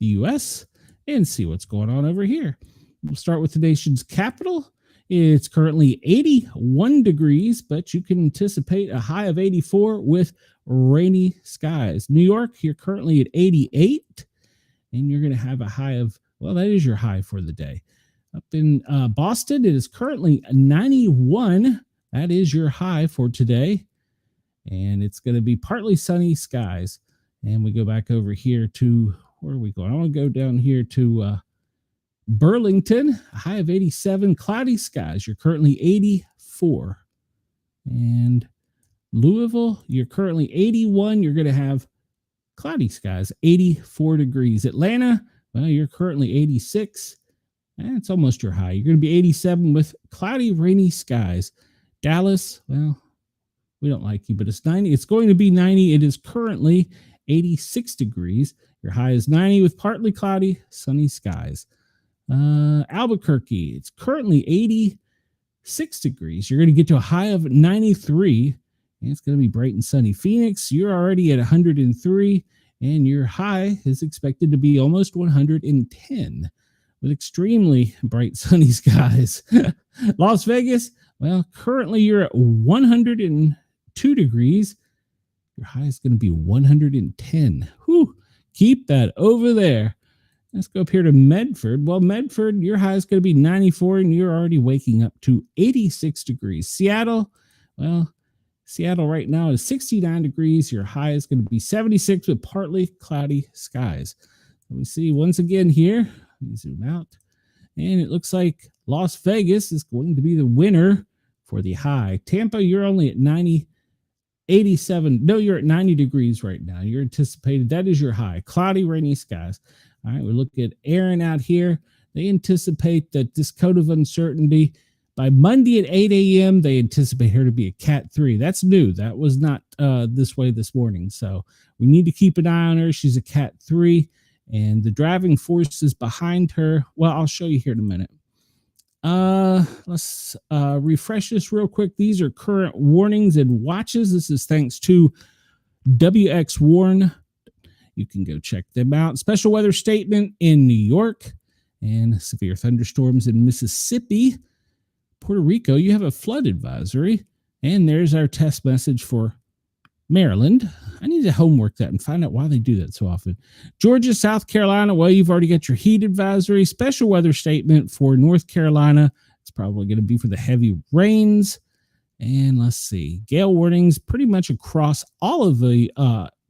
Speaker 1: the U.S. and see what's going on over here. We'll start with the nation's capital. It's currently 81 degrees, but you can anticipate a high of 84 with rainy skies. New York, you're currently at 88, and you're going to have a high of, well, that is your high for the day. Up in Boston, it is currently 91. That is your high for today. And it's going to be partly sunny skies. And we go back over here to, where are we going? I want to go down here to Burlington, a high of 87, cloudy skies. You're currently 84. And Louisville, you're currently 81. You're going to have cloudy skies, 84 degrees. Atlanta, well, you're currently 86. And it's almost your high. You're going to be 87 with cloudy, rainy skies. Dallas, well, we don't like you, but it's 90. It's going to be 90. It is currently 86 degrees. Your high is 90 with partly cloudy, sunny skies. Albuquerque, it's currently 86 degrees. You're going to get to a high of 93, and it's going to be bright and sunny. Phoenix, you're already at 103, and your high is expected to be almost 110 with extremely bright sunny skies. Las Vegas, well, currently you're at 102 degrees. Your high is going to be 110. Whew, keep that over there. Let's go up here to Medford. Well, Medford, your high is going to be 94, and you're already waking up to 86 degrees. Seattle, well, Seattle right now is 69 degrees. Your high is going to be 76 with partly cloudy skies. We see once again here, let me zoom out, and it looks like Las Vegas is going to be the winner for the high. Tampa, you're only at 87. No, you're at 90 degrees right now. You're anticipated. That is your high. Cloudy, rainy skies. All right, we look at Aaron out here. They anticipate that this code of uncertainty, by Monday at 8 a.m., they anticipate her to be a Cat 3. That's new. That was not this way this morning. So we need to keep an eye on her. She's a Cat 3, and the driving forces behind her, well, I'll show you here in a minute. Let's refresh this real quick. These are current warnings and watches. This is thanks to WX Warn. You can go check them out. Special weather statement in New York and severe thunderstorms in Mississippi. Puerto Rico, you have a flood advisory. And there's our test message for Maryland. I need to homework that and find out why they do that so often. Georgia, South Carolina, well, you've already got your heat advisory. Special weather statement for North Carolina. It's probably going to be for the heavy rains. And let's see, gale warnings pretty much across all of the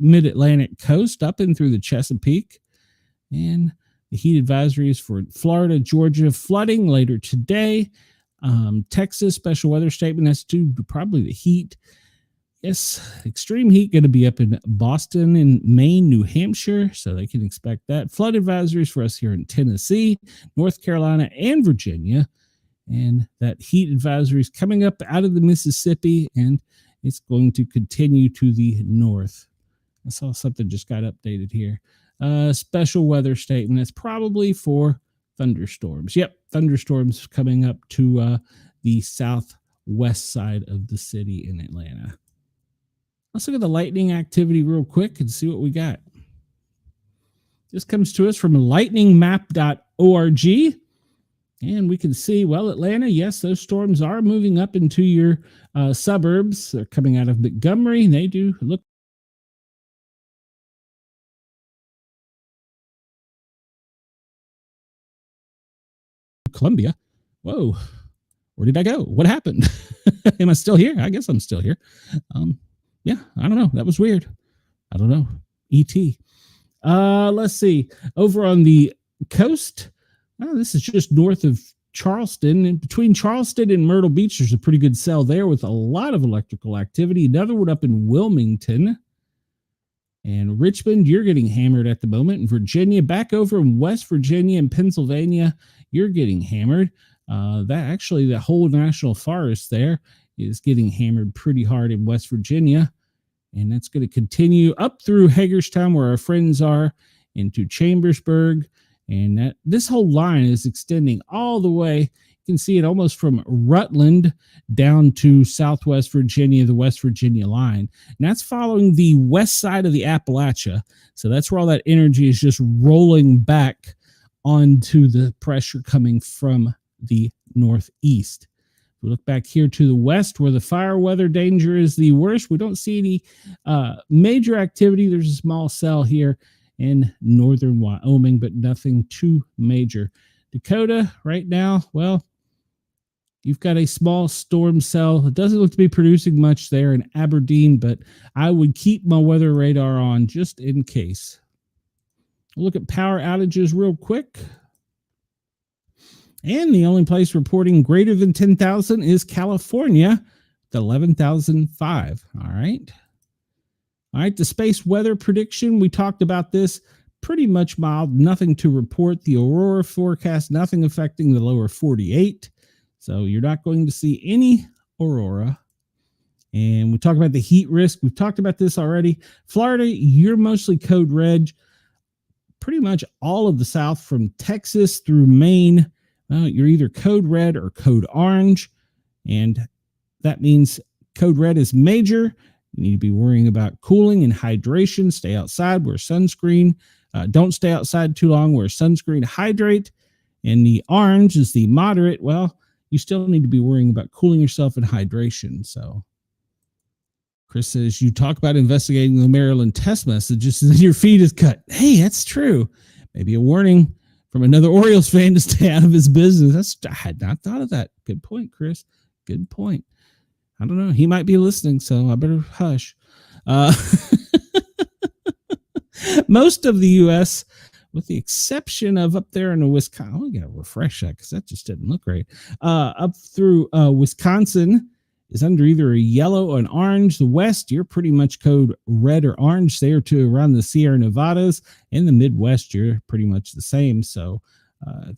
Speaker 1: mid-Atlantic coast up and through the Chesapeake. And the heat advisories for Florida, Georgia, flooding later today. Texas special weather statement has to do probably the heat. Yes, extreme heat going to be up in Boston and Maine, New Hampshire, so they can expect that. Flood advisories for us here in Tennessee, North Carolina, and Virginia. And that heat advisory is coming up out of the Mississippi, and it's going to continue to the north. I saw something just got updated here. Special weather statement. That's probably for thunderstorms. Yep, thunderstorms coming up to the southwest side of the city in Atlanta. Let's look at the lightning activity real quick and see what we got. This comes to us from lightningmap.org. And we can see, well, Atlanta, yes, those storms are moving up into your suburbs. They're coming out of Montgomery. They do look. Columbia. Whoa. Where did I go? What happened? Am I still here? I guess I'm still here. Yeah, I don't know. That was weird. I don't know. E.T. Let's see. Over on the coast, this is just north of Charleston. And between Charleston and Myrtle Beach, there's a pretty good cell there with a lot of electrical activity. Another one up in Wilmington. And Richmond, you're getting hammered at the moment. In Virginia, back over in West Virginia and Pennsylvania, you're getting hammered. The whole national forest there is getting hammered pretty hard in West Virginia. And that's going to continue up through Hagerstown, where our friends are, into Chambersburg. And this whole line is extending all the way. You can see it almost from Rutland down to Southwest Virginia, the West Virginia line. And that's following the west side of the Appalachia. So that's where all that energy is just rolling back onto the pressure coming from the northeast. We look back here to the west where the fire weather danger is the worst. We don't see any major activity. There's a small cell here in northern Wyoming, but nothing too major. Dakota right now, well, you've got a small storm cell. It doesn't look to be producing much there in Aberdeen, but I would keep my weather radar on just in case. We'll look at power outages real quick. And the only place reporting greater than 10,000 is California, at 11,005. All right. All right. The space weather prediction, we talked about this. Pretty much mild. Nothing to report. The aurora forecast, nothing affecting the lower 48. So you're not going to see any aurora. And we talk about the heat risk. We've talked about this already. Florida, you're mostly code red. Pretty much all of the South from Texas through Maine. You're either code red or code orange, and that means code red is major. You need to be worrying about cooling and hydration. Stay outside, wear sunscreen. Don't stay outside too long, wear sunscreen, hydrate. And the orange is the moderate. Well, you still need to be worrying about cooling yourself and hydration. So Chris says, you talk about investigating the Maryland test messages and then your feed is cut. Hey, that's true. Maybe a warning from another Orioles fan to stay out of his business. I had not thought of that. Good point, Chris. Good point. I don't know. He might be listening, so I better hush. Most of the U.S., with the exception of up there in the Wisconsin, we got to refresh that because that just didn't look right. Up through Wisconsin is under either a yellow or an orange. The West, you're pretty much code red or orange there to around the Sierra Nevadas. In the Midwest, you're pretty much the same. So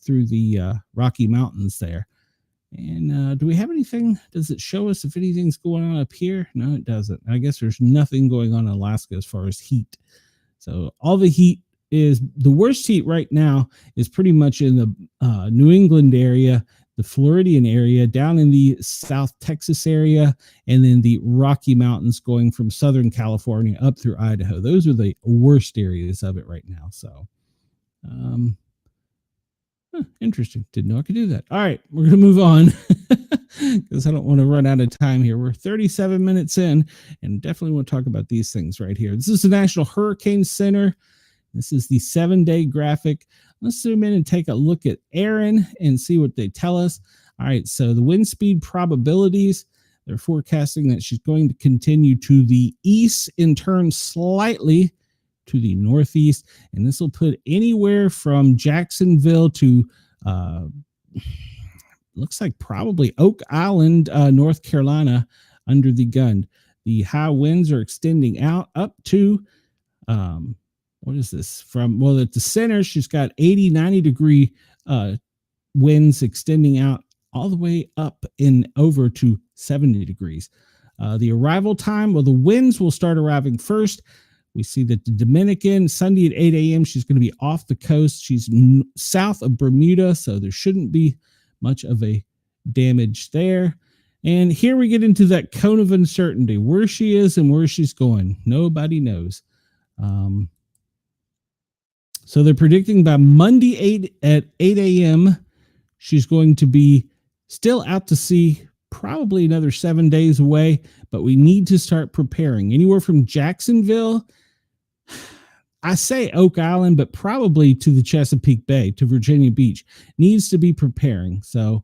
Speaker 1: through the Rocky Mountains there. And do we have anything? Does it show us if anything's going on up here? No, it doesn't. I guess there's nothing going on in Alaska as far as heat. So all the heat is, the worst heat right now is pretty much in the New England area, the Floridian area, down in the South Texas area, and then the Rocky Mountains going from Southern California up through Idaho. Those are the worst areas of it right now. So, interesting. Didn't know I could do that. All right, we're going to move on because I don't want to run out of time here. We're 37 minutes in and definitely want to talk about these things right here. This is the National Hurricane Center. This is the 7-day graphic. Let's zoom in and take a look at Erin and see what they tell us. All right, so the wind speed probabilities, they're forecasting that she's going to continue to the east and turn slightly to the northeast. And this will put anywhere from Jacksonville to looks like probably Oak Island, North Carolina, under the gun. The high winds are extending out up to, what is this? At the center, she's got 80, 90 degree winds extending out all the way up and over to 70 degrees. The arrival time, the winds will start arriving first. We see that the Dominican, Sunday at 8 a.m., she's going to be off the coast. She's south of Bermuda, so there shouldn't be much of a damage there. And here we get into that cone of uncertainty. Where she is and where she's going, nobody knows. So they're predicting by Monday at 8 a.m., she's going to be still out to sea, probably another 7 days away, but we need to start preparing. Anywhere from Jacksonville, I say Oak Island, but probably to the Chesapeake Bay, to Virginia Beach, needs to be preparing. So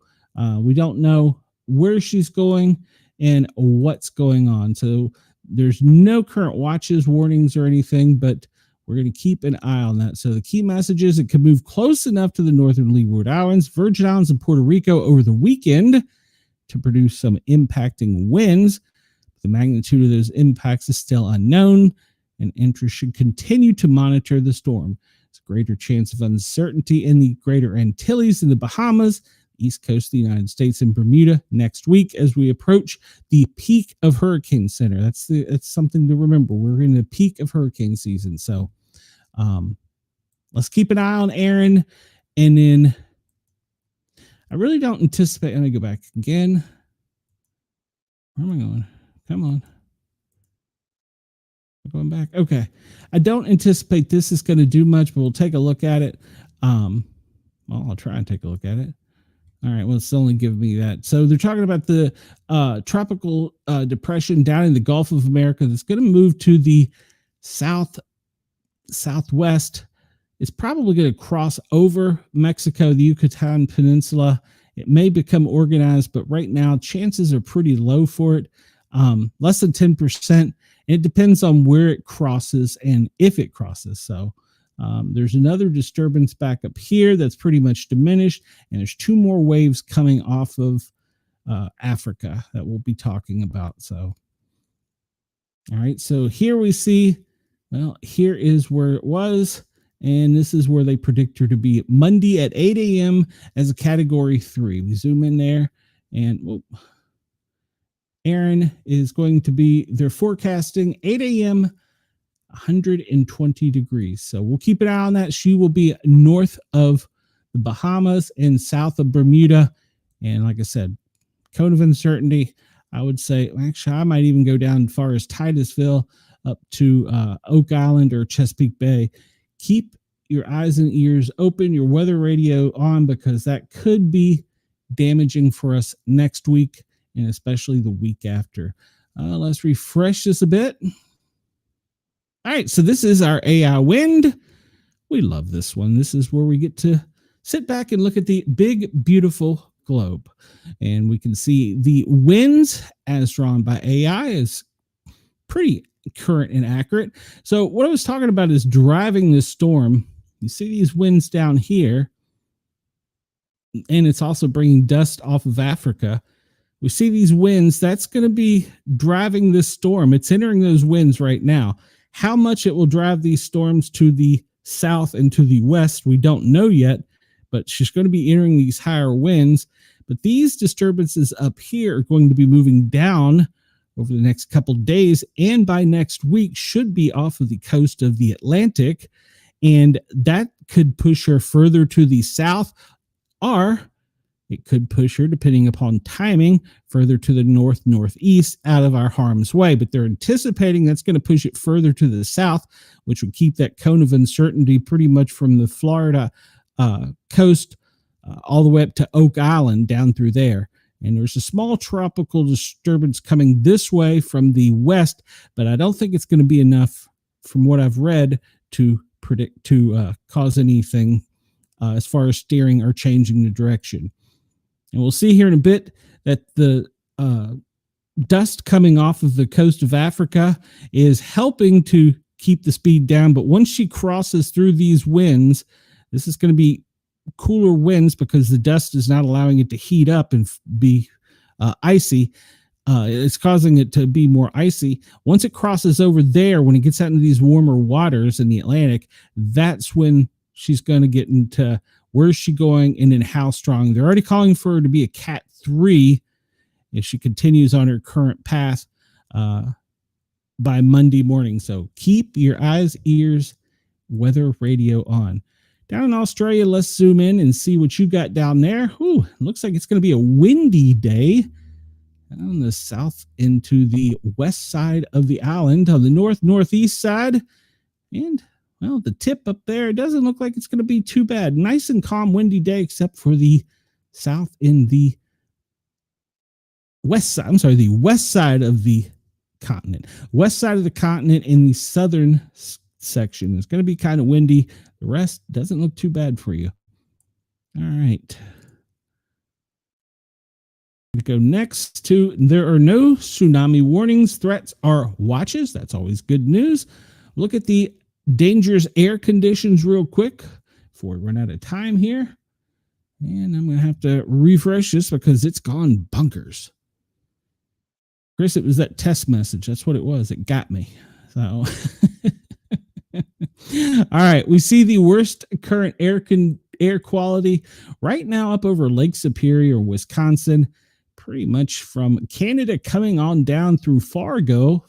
Speaker 1: we don't know where she's going and what's going on. So there's no current watches, warnings, or anything, but we're going to keep an eye on that. So the key message is it could move close enough to the northern Leeward Islands, Virgin Islands, and Puerto Rico over the weekend to produce some impacting winds. The magnitude of those impacts is still unknown, and interest should continue to monitor the storm. There's a greater chance of uncertainty in the Greater Antilles and the Bahamas, East Coast of the United States, and Bermuda next week as we approach the peak of hurricane center. That's something to remember. We're in the peak of hurricane season. So let's keep an eye on Aaron. And then I really don't anticipate. Let me go back again. Where am I going? Come on. Going back. Okay. I don't anticipate this is going to do much, but we'll take a look at it. I'll try and take a look at it. All right. Well, it's only giving me that. So they're talking about the tropical depression down in the Gulf of America that's going to move to the southwest. It's probably going to cross over Mexico, the Yucatan Peninsula. It may become organized, but right now chances are pretty low for it. Less than 10%. It depends on where it crosses and if it crosses. So there's another disturbance back up here that's pretty much diminished. And there's two more waves coming off of Africa that we'll be talking about. So, all right. So here we see, here is where it was. And this is where they predict her to be Monday at 8 a.m. as a category 3. We zoom in there and Aaron is going to be, they're forecasting 8 a.m., 120 degrees. So we'll keep an eye on that. She will be north of the Bahamas and south of Bermuda. And like I said, cone of uncertainty, I would say, actually, I might even go down as far as Titusville up to Oak Island or Chesapeake Bay. Keep your eyes and ears open, your weather radio on, because that could be damaging for us next week and especially the week after. Let's refresh this a bit. All right, so this is our AI wind. We love this one. This is where we get to sit back and look at the big, beautiful globe. And we can see the winds as drawn by AI is pretty current and accurate. So what I was talking about is driving this storm. You see these winds down here, and it's also bringing dust off of Africa. We see these winds. That's going to be driving this storm. It's entering those winds right now. How much it will drive these storms to the south and to the west, we don't know yet, but she's going to be entering these higher winds. But these disturbances up here are going to be moving down over the next couple days, and by next week should be off of the coast of the Atlantic, and that could push her further to the south, or it could push her, depending upon timing, further to the northeast out of our harm's way. But they're anticipating that's going to push it further to the south, which will keep that cone of uncertainty pretty much from the Florida coast all the way up to Oak Island down through there. And there's a small tropical disturbance coming this way from the west, but I don't think it's going to be enough from what I've read to predict to cause anything as far as steering or changing the direction. And we'll see here in a bit that the dust coming off of the coast of Africa is helping to keep the speed down. But once she crosses through these winds, this is going to be cooler winds because the dust is not allowing it to heat up and be icy. It's causing it to be more icy. Once it crosses over there, when it gets out into these warmer waters in the Atlantic, that's when she's going to get into where's she going and then how strong. They're already calling for her to be a Cat 3 if she continues on her current path by Monday morning. So keep your eyes, ears, weather radio on. Down in Australia, let's zoom in and see what you got down there. Ooh, looks like it's going to be a windy day on the south into the west side of the island, on the northeast side. And, well, the tip up there, it doesn't look like it's going to be too bad. Nice and calm, windy day, except for the south in the west side. I'm sorry, the west side of the continent. West side of the continent in the southern section. It's going to be kind of windy. The rest doesn't look too bad for you. All right. We go next to, there are no tsunami warnings, threats, or watches. That's always good news. Look at the dangerous air conditions real quick before we run out of time here. And I'm going to have to refresh this because it's gone bonkers. Chris, it was that test message. That's what it was. It got me. So, all right. We see the worst current air quality right now up over Lake Superior, Wisconsin, pretty much from Canada coming on down through Fargo,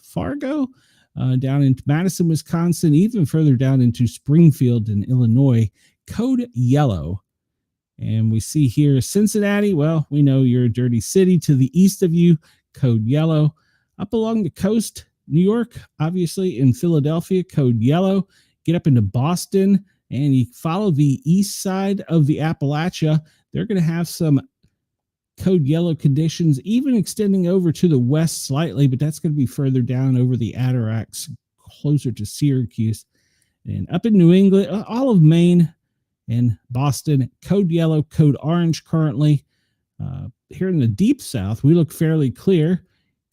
Speaker 1: down into Madison, Wisconsin, even further down into Springfield in Illinois, code yellow. And we see here Cincinnati. Well, we know you're a dirty city to the east of you, code yellow. Up along the coast, New York, obviously in Philadelphia, code yellow. Get up into Boston and you follow the east side of the Appalachia. They're going to have some code yellow conditions, even extending over to the west slightly, but that's going to be further down over the Adirondacks, closer to Syracuse. And up in New England, all of Maine and Boston, code yellow, code orange currently. Here in the deep south, we look fairly clear.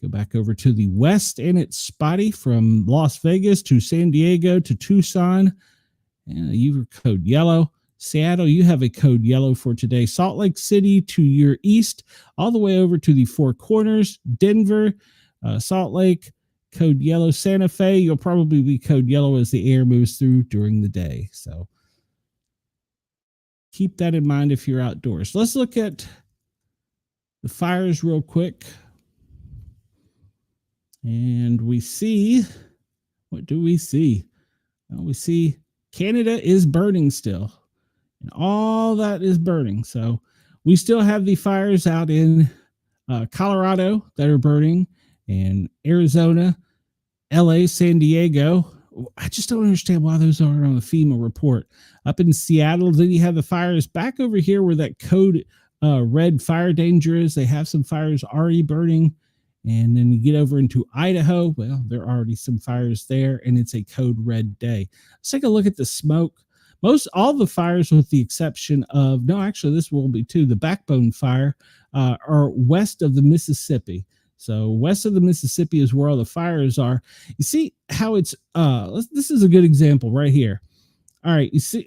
Speaker 1: Go back over to the west, and it's spotty from Las Vegas to San Diego to Tucson. And you were code yellow. Seattle, you have a code yellow for today. Salt Lake City to your east, all the way over to the Four Corners. Denver, Salt Lake, code yellow. Santa Fe, you'll probably be code yellow as the air moves through during the day. So keep that in mind if you're outdoors. Let's look at the fires real quick. And we see, what do we see? Well, we see Canada is burning still. And all that is burning. So we still have the fires out in Colorado that are burning, and Arizona, LA, San Diego. I just don't understand why those aren't on the FEMA report. Up in Seattle, then you have the fires back over here where that code red fire danger is. They have some fires already burning. And then you get over into Idaho. Well, there are already some fires there, and it's a code red day. Let's take a look at the smoke. All the fires, with the exception of, no, actually, this will be too, the Backbone Fire, are west of the Mississippi. So west of the Mississippi is where all the fires are. You see how it's, this is a good example right here. All right, you see,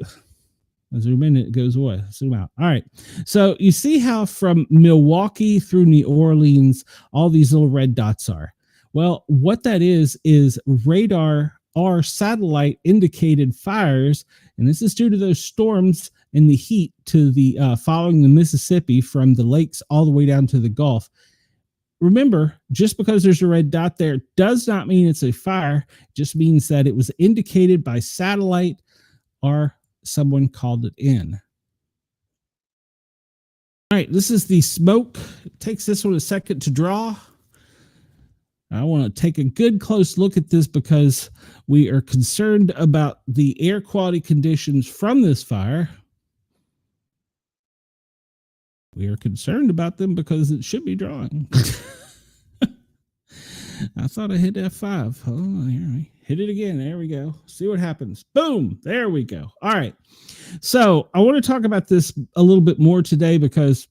Speaker 1: I zoom in, it goes away. Zoom out. All right. So you see how from Milwaukee through New Orleans, all these little red dots are. Well, what that is radar or satellite indicated fires. And this is due to those storms and the heat to the following the Mississippi from the lakes all the way down to the Gulf. Remember, just because there's a red dot there does not mean it's a fire. It just means that it was indicated by satellite or someone called it in. All right, this is the smoke. It takes this one a second to draw. I want to take a good close look at this because we are concerned about the air quality conditions from this fire. We are concerned about them because it should be drawing. I thought I hit F5. Oh, here we hit it again. There we go. See what happens. Boom. There we go. All right. So I want to talk about this a little bit more today because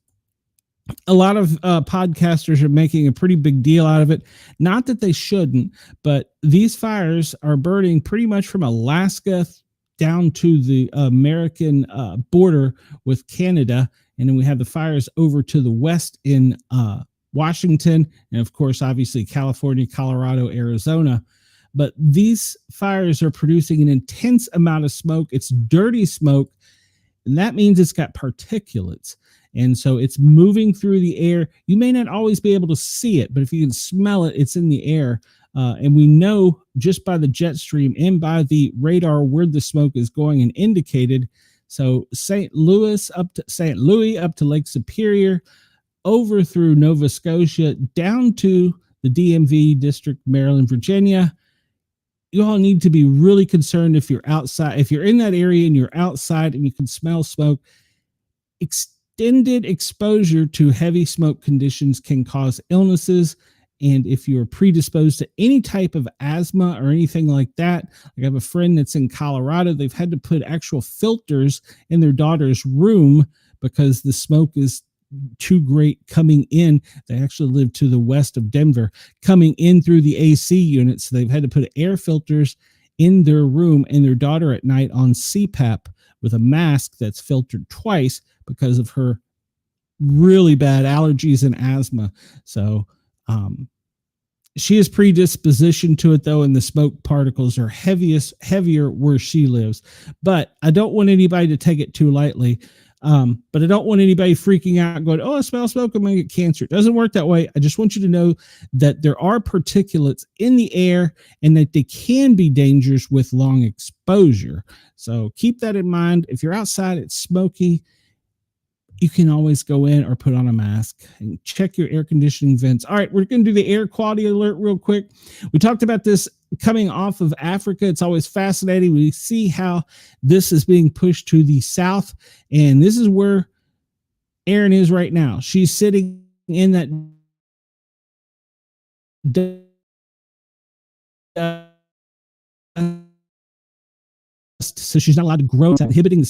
Speaker 1: a lot of podcasters are making a pretty big deal out of it. Not that they shouldn't, but these fires are burning pretty much from Alaska down to the American border with Canada. And then we have the fires over to the west in Washington. And of course, obviously, California, Colorado, Arizona. But these fires are producing an intense amount of smoke. It's dirty smoke. And that means it's got particulates. And so it's moving through the air. You may not always be able to see it, but if you can smell it, it's in the air. And we know just by the jet stream and by the radar where the smoke is going and indicated. So St. Louis up to St. Louis, up to Lake Superior, over through Nova Scotia, down to the DMV district, Maryland, Virginia. You all need to be really concerned if you're outside. If you're in that area and you're outside and you can smell smoke, extended exposure to heavy smoke conditions can cause illnesses. And if you're predisposed to any type of asthma or anything like that, like I have a friend that's in Colorado, they've had to put actual filters in their daughter's room because the smoke is too great coming in. They actually live to the west of Denver, coming in through the AC unit. So they've had to put air filters in their room, and their daughter at night on CPAP with a mask that's filtered twice because of her really bad allergies and asthma. So she is predispositioned to it, though, and the smoke particles are heavier where she lives. But I don't want anybody to take it too lightly. But I don't want anybody freaking out going, oh, I smell smoke, I'm going to get cancer. It doesn't work that way. I just want you to know that there are particulates in the air and that they can be dangerous with long exposure. So keep that in mind. If you're outside, it's smoky, you can always go in or put on a mask and check your air conditioning vents. All right, we're going to do the air quality alert real quick. We talked about this coming off of Africa. It's always fascinating. We see how this is being pushed to the south, and this is where Erin is right now. She's sitting in that so she's not allowed to grow. It's inhibiting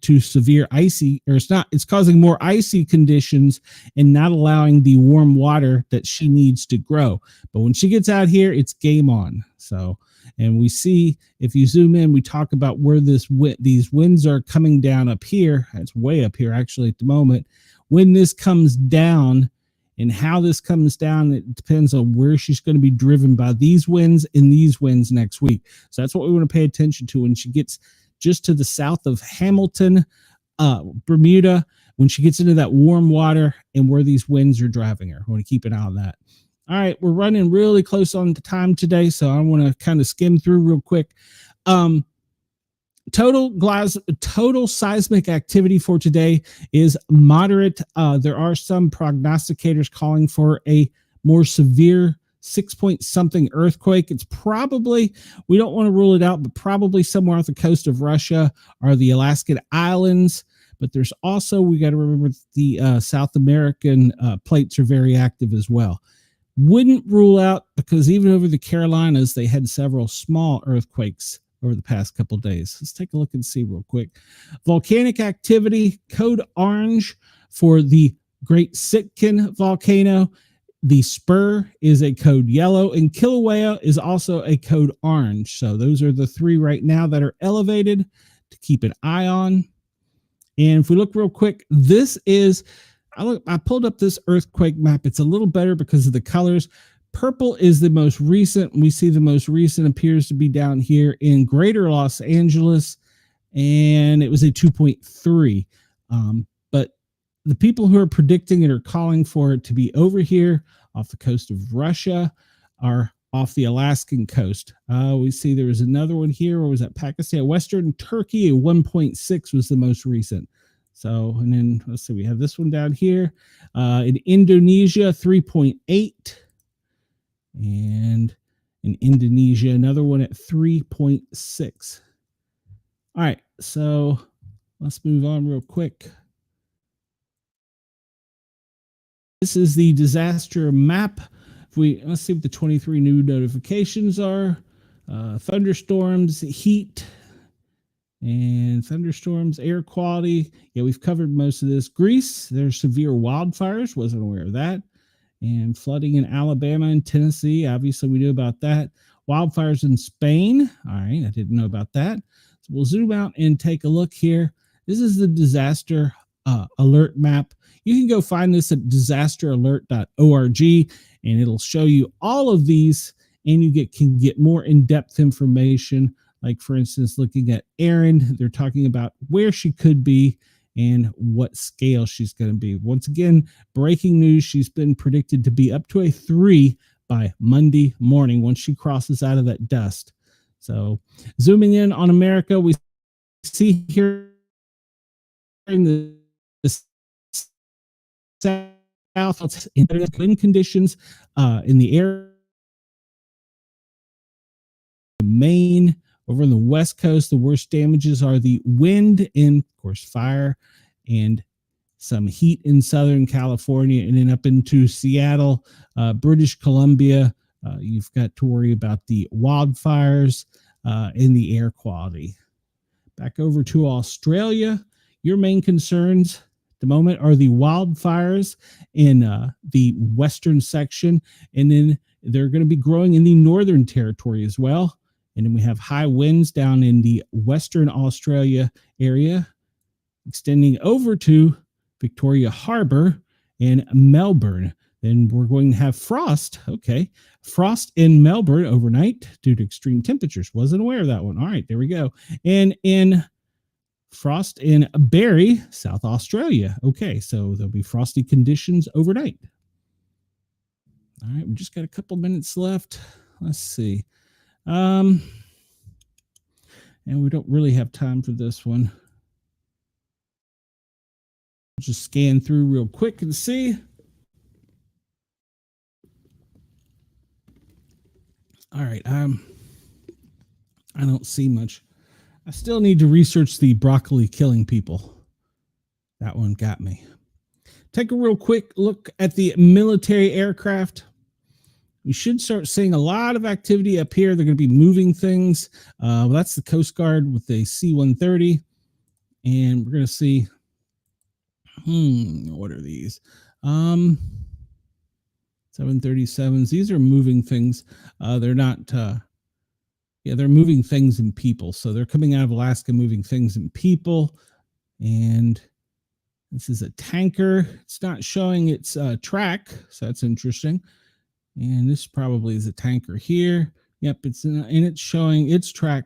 Speaker 1: to severe icy, or it's causing more icy conditions and not allowing the warm water that she needs to grow. But when she gets out here, it's game on. So, and we see, if you zoom in, we talk about where these winds are coming down up here. It's way up here actually at the moment. When this comes down and how this comes down, it depends on where she's going to be driven by these winds and these winds next week. So that's what we want to pay attention to when she gets just to the south of Hamilton, Bermuda, when she gets into that warm water and where these winds are driving her. I want to keep an eye on that. All right, we're running really close on the time today, so I want to kind of skim through real quick. Total seismic activity for today is moderate. There are some prognosticators calling for a more severe 6-point-something earthquake. It's probably, we don't want to rule it out, but probably somewhere off the coast of Russia or the Alaskan islands. But there's also, we got to remember, the South American plates are very active as well. Wouldn't rule out, because even over the Carolinas, they had several small earthquakes over the past couple of days. Let's take a look and see real quick. Volcanic activity, code orange for the Great Sitkin volcano. The Spur is a code yellow, and Kilauea is also a code orange. So those are the three right now that are elevated to keep an eye on. And if we look real quick, this is, I pulled up this earthquake map. It's a little better because of the colors. Purple is the most recent. We see the most recent appears to be down here in greater Los Angeles, and it was a 2.3. But the people who are predicting it are calling for it to be over here off the coast of Russia or off the Alaskan coast. We see there was another one here. Or was that Pakistan? Western Turkey, a 1.6 was the most recent. So, and then let's see, we have this one down here in Indonesia, 3.8. And in Indonesia, another one at 3.6. All right, so let's move on real quick. This is the disaster map. Let's see what the 23 new notifications are. Thunderstorms, heat, and thunderstorms, air quality. Yeah, we've covered most of this. Greece, there's severe wildfires. Wasn't aware of that. And flooding in Alabama and Tennessee. Obviously, we knew about that. Wildfires in Spain. All right, I didn't know about that. So we'll zoom out and take a look here. This is the disaster alert map. You can go find this at disasteralert.org, and it'll show you all of these, and you can get more in-depth information. Like, for instance, looking at Erin, they're talking about where she could be and what scale she's going to be. Once again, breaking news, she's been predicted to be up to a 3 by Monday morning once she crosses out of that dust. So zooming in on America, we see here in the south, wind conditions in the air. Maine, over on the West Coast, the worst damages are the wind and, of course, fire and some heat in Southern California, and then up into Seattle, British Columbia. You've got to worry about the wildfires and the air quality. Back over to Australia, your main concerns at the moment are the wildfires in the western section, and then they're going to be growing in the northern territory as well. And then we have high winds down in the Western Australia area, extending over to Victoria Harbor and Melbourne. Then we're going to have frost. Okay. Frost in Melbourne overnight due to extreme temperatures. Wasn't aware of that one. All right, there we go. And in frost in Barrie, South Australia. Okay, so there'll be frosty conditions overnight. All right, we just got a couple minutes left. Let's see. And we don't really have time for this one. Just scan through real quick and see. All right. I don't see much. I still need to research the broccoli killing people. That one got me. Take a real quick look at the military aircraft. We should start seeing a lot of activity up here. They're going to be moving things. That's the Coast Guard with the C-130. And we're going to see, what are these? 737s. These are moving things. They're not, they're moving things and people. So they're coming out of Alaska, moving things and people. And this is a tanker. It's not showing its track, so that's interesting. And this probably is a tanker here. Yep, and it's showing its track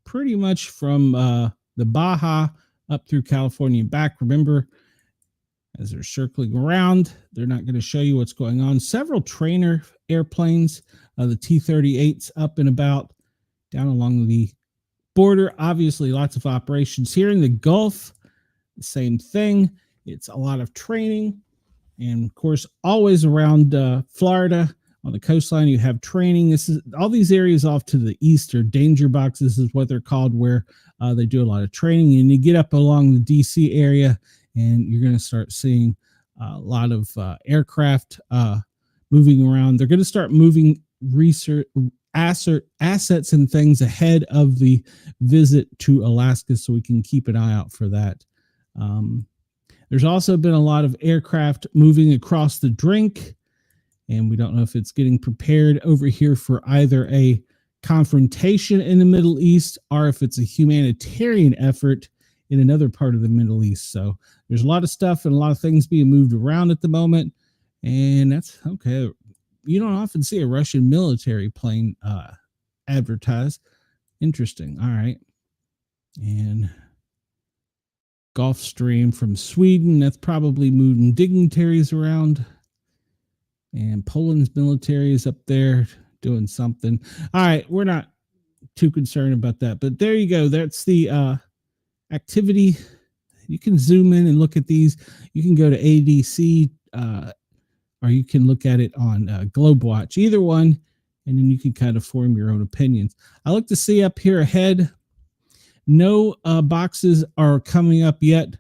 Speaker 1: pretty much from the Baja up through California and back. Remember, as they're circling around, they're not going to show you what's going on. Several trainer airplanes, the T-38s up and about down along the border. Obviously, lots of operations here in the Gulf. The same thing. It's a lot of training. And, of course, always around Florida. On the coastline, you have training. This is all these areas off to the east are danger boxes, is what they're called, where they do a lot of training. And you get up along the DC area, and you're going to start seeing a lot of aircraft moving around. They're going to start moving research assets and things ahead of the visit to Alaska, so we can keep an eye out for that. There's also been a lot of aircraft moving across the drink. And we don't know if it's getting prepared over here for either a confrontation in the Middle East or if it's a humanitarian effort in another part of the Middle East. So there's a lot of stuff and a lot of things being moved around at the moment. And that's okay. You don't often see a Russian military plane advertised. Interesting. All right. And Gulfstream from Sweden. That's probably moving dignitaries around. And Poland's military is up there doing something. All right, we're not too concerned about that. But there you go. That's the activity. You can zoom in and look at these. You can go to ADC or you can look at it on GlobeWatch. Either one, and then you can kind of form your own opinions. I look to see up here ahead. No boxes are coming up yet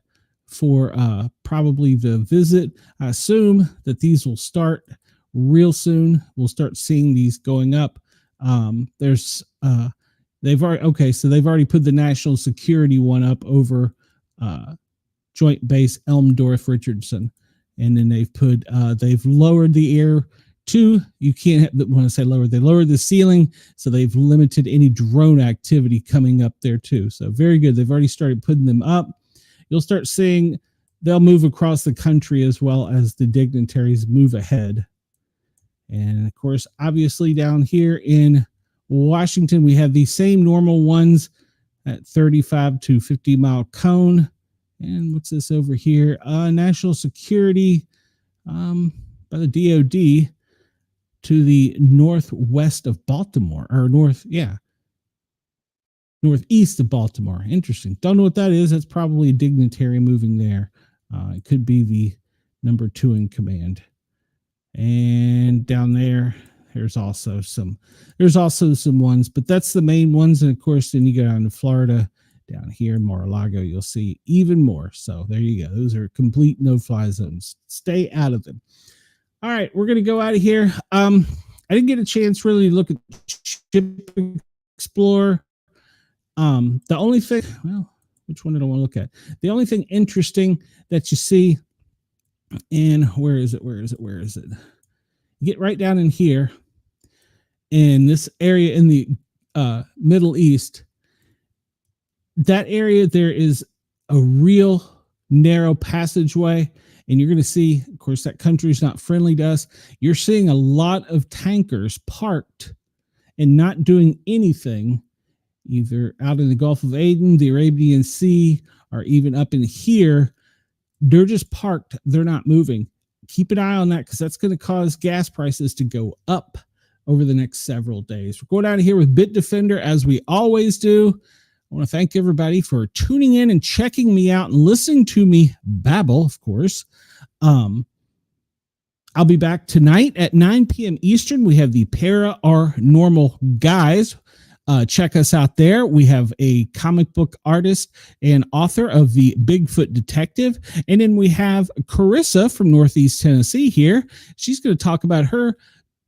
Speaker 1: for probably the visit. I assume that these will start real soon. We'll start seeing these going up. They've already put the national security one up over Joint Base Elmdorf Richardson. and then they've lowered the air to, you can't have, when I say lowered, they lowered the ceiling, so they've limited any drone activity coming up there too. So very good. They've already started putting them up. You'll start seeing they'll move across the country as well as the dignitaries move ahead. And of course, obviously down here in Washington, we have the same normal ones at 35 to 50 mile cone. And what's this over here? National security by the DOD to the northwest of Baltimore, or northeast of Baltimore. Interesting. Don't know what that is. That's probably a dignitary moving there. It could be the number 2 in command. And down there, there's also some ones, but that's the main ones. And of course, then you go down to Florida, down here in Mar-a-Lago, you'll see even more. So there you go. Those are complete no-fly zones. Stay out of them. All right, we're going to go out of here. I didn't get a chance really to look at Ship Explorer. The only thing, well, which one did I want to look at? The only thing interesting that you see in, where is it? You get right down in here, in this area in the Middle East. That area, there is a real narrow passageway, and you're going to see, of course, that country is not friendly to us. You're seeing a lot of tankers parked and not doing anything, either out in the Gulf of Aden, the Arabian Sea, or even up in here. They're just parked. They're not moving. Keep an eye on that, because that's going to cause gas prices to go up over the next several days. We're going out of here with Bitdefender, as we always do. I want to thank everybody for tuning in and checking me out and listening to me babble, of course. I'll be back tonight at 9 p.m. Eastern. We have the Paranormal Guys. Check us out there. We have a comic book artist and author of the Bigfoot Detective. And then we have Carissa from Northeast Tennessee here. She's going to talk about her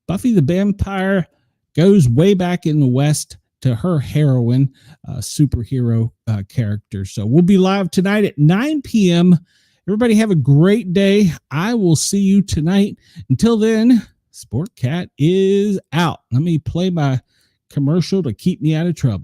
Speaker 1: Buffy the Vampire Goes way back in the West to her heroine, superhero character. So we'll be live tonight at 9 p.m. Everybody have a great day. I will see you tonight. Until then, Sportcat is out. Let me play my commercial to keep me out of trouble.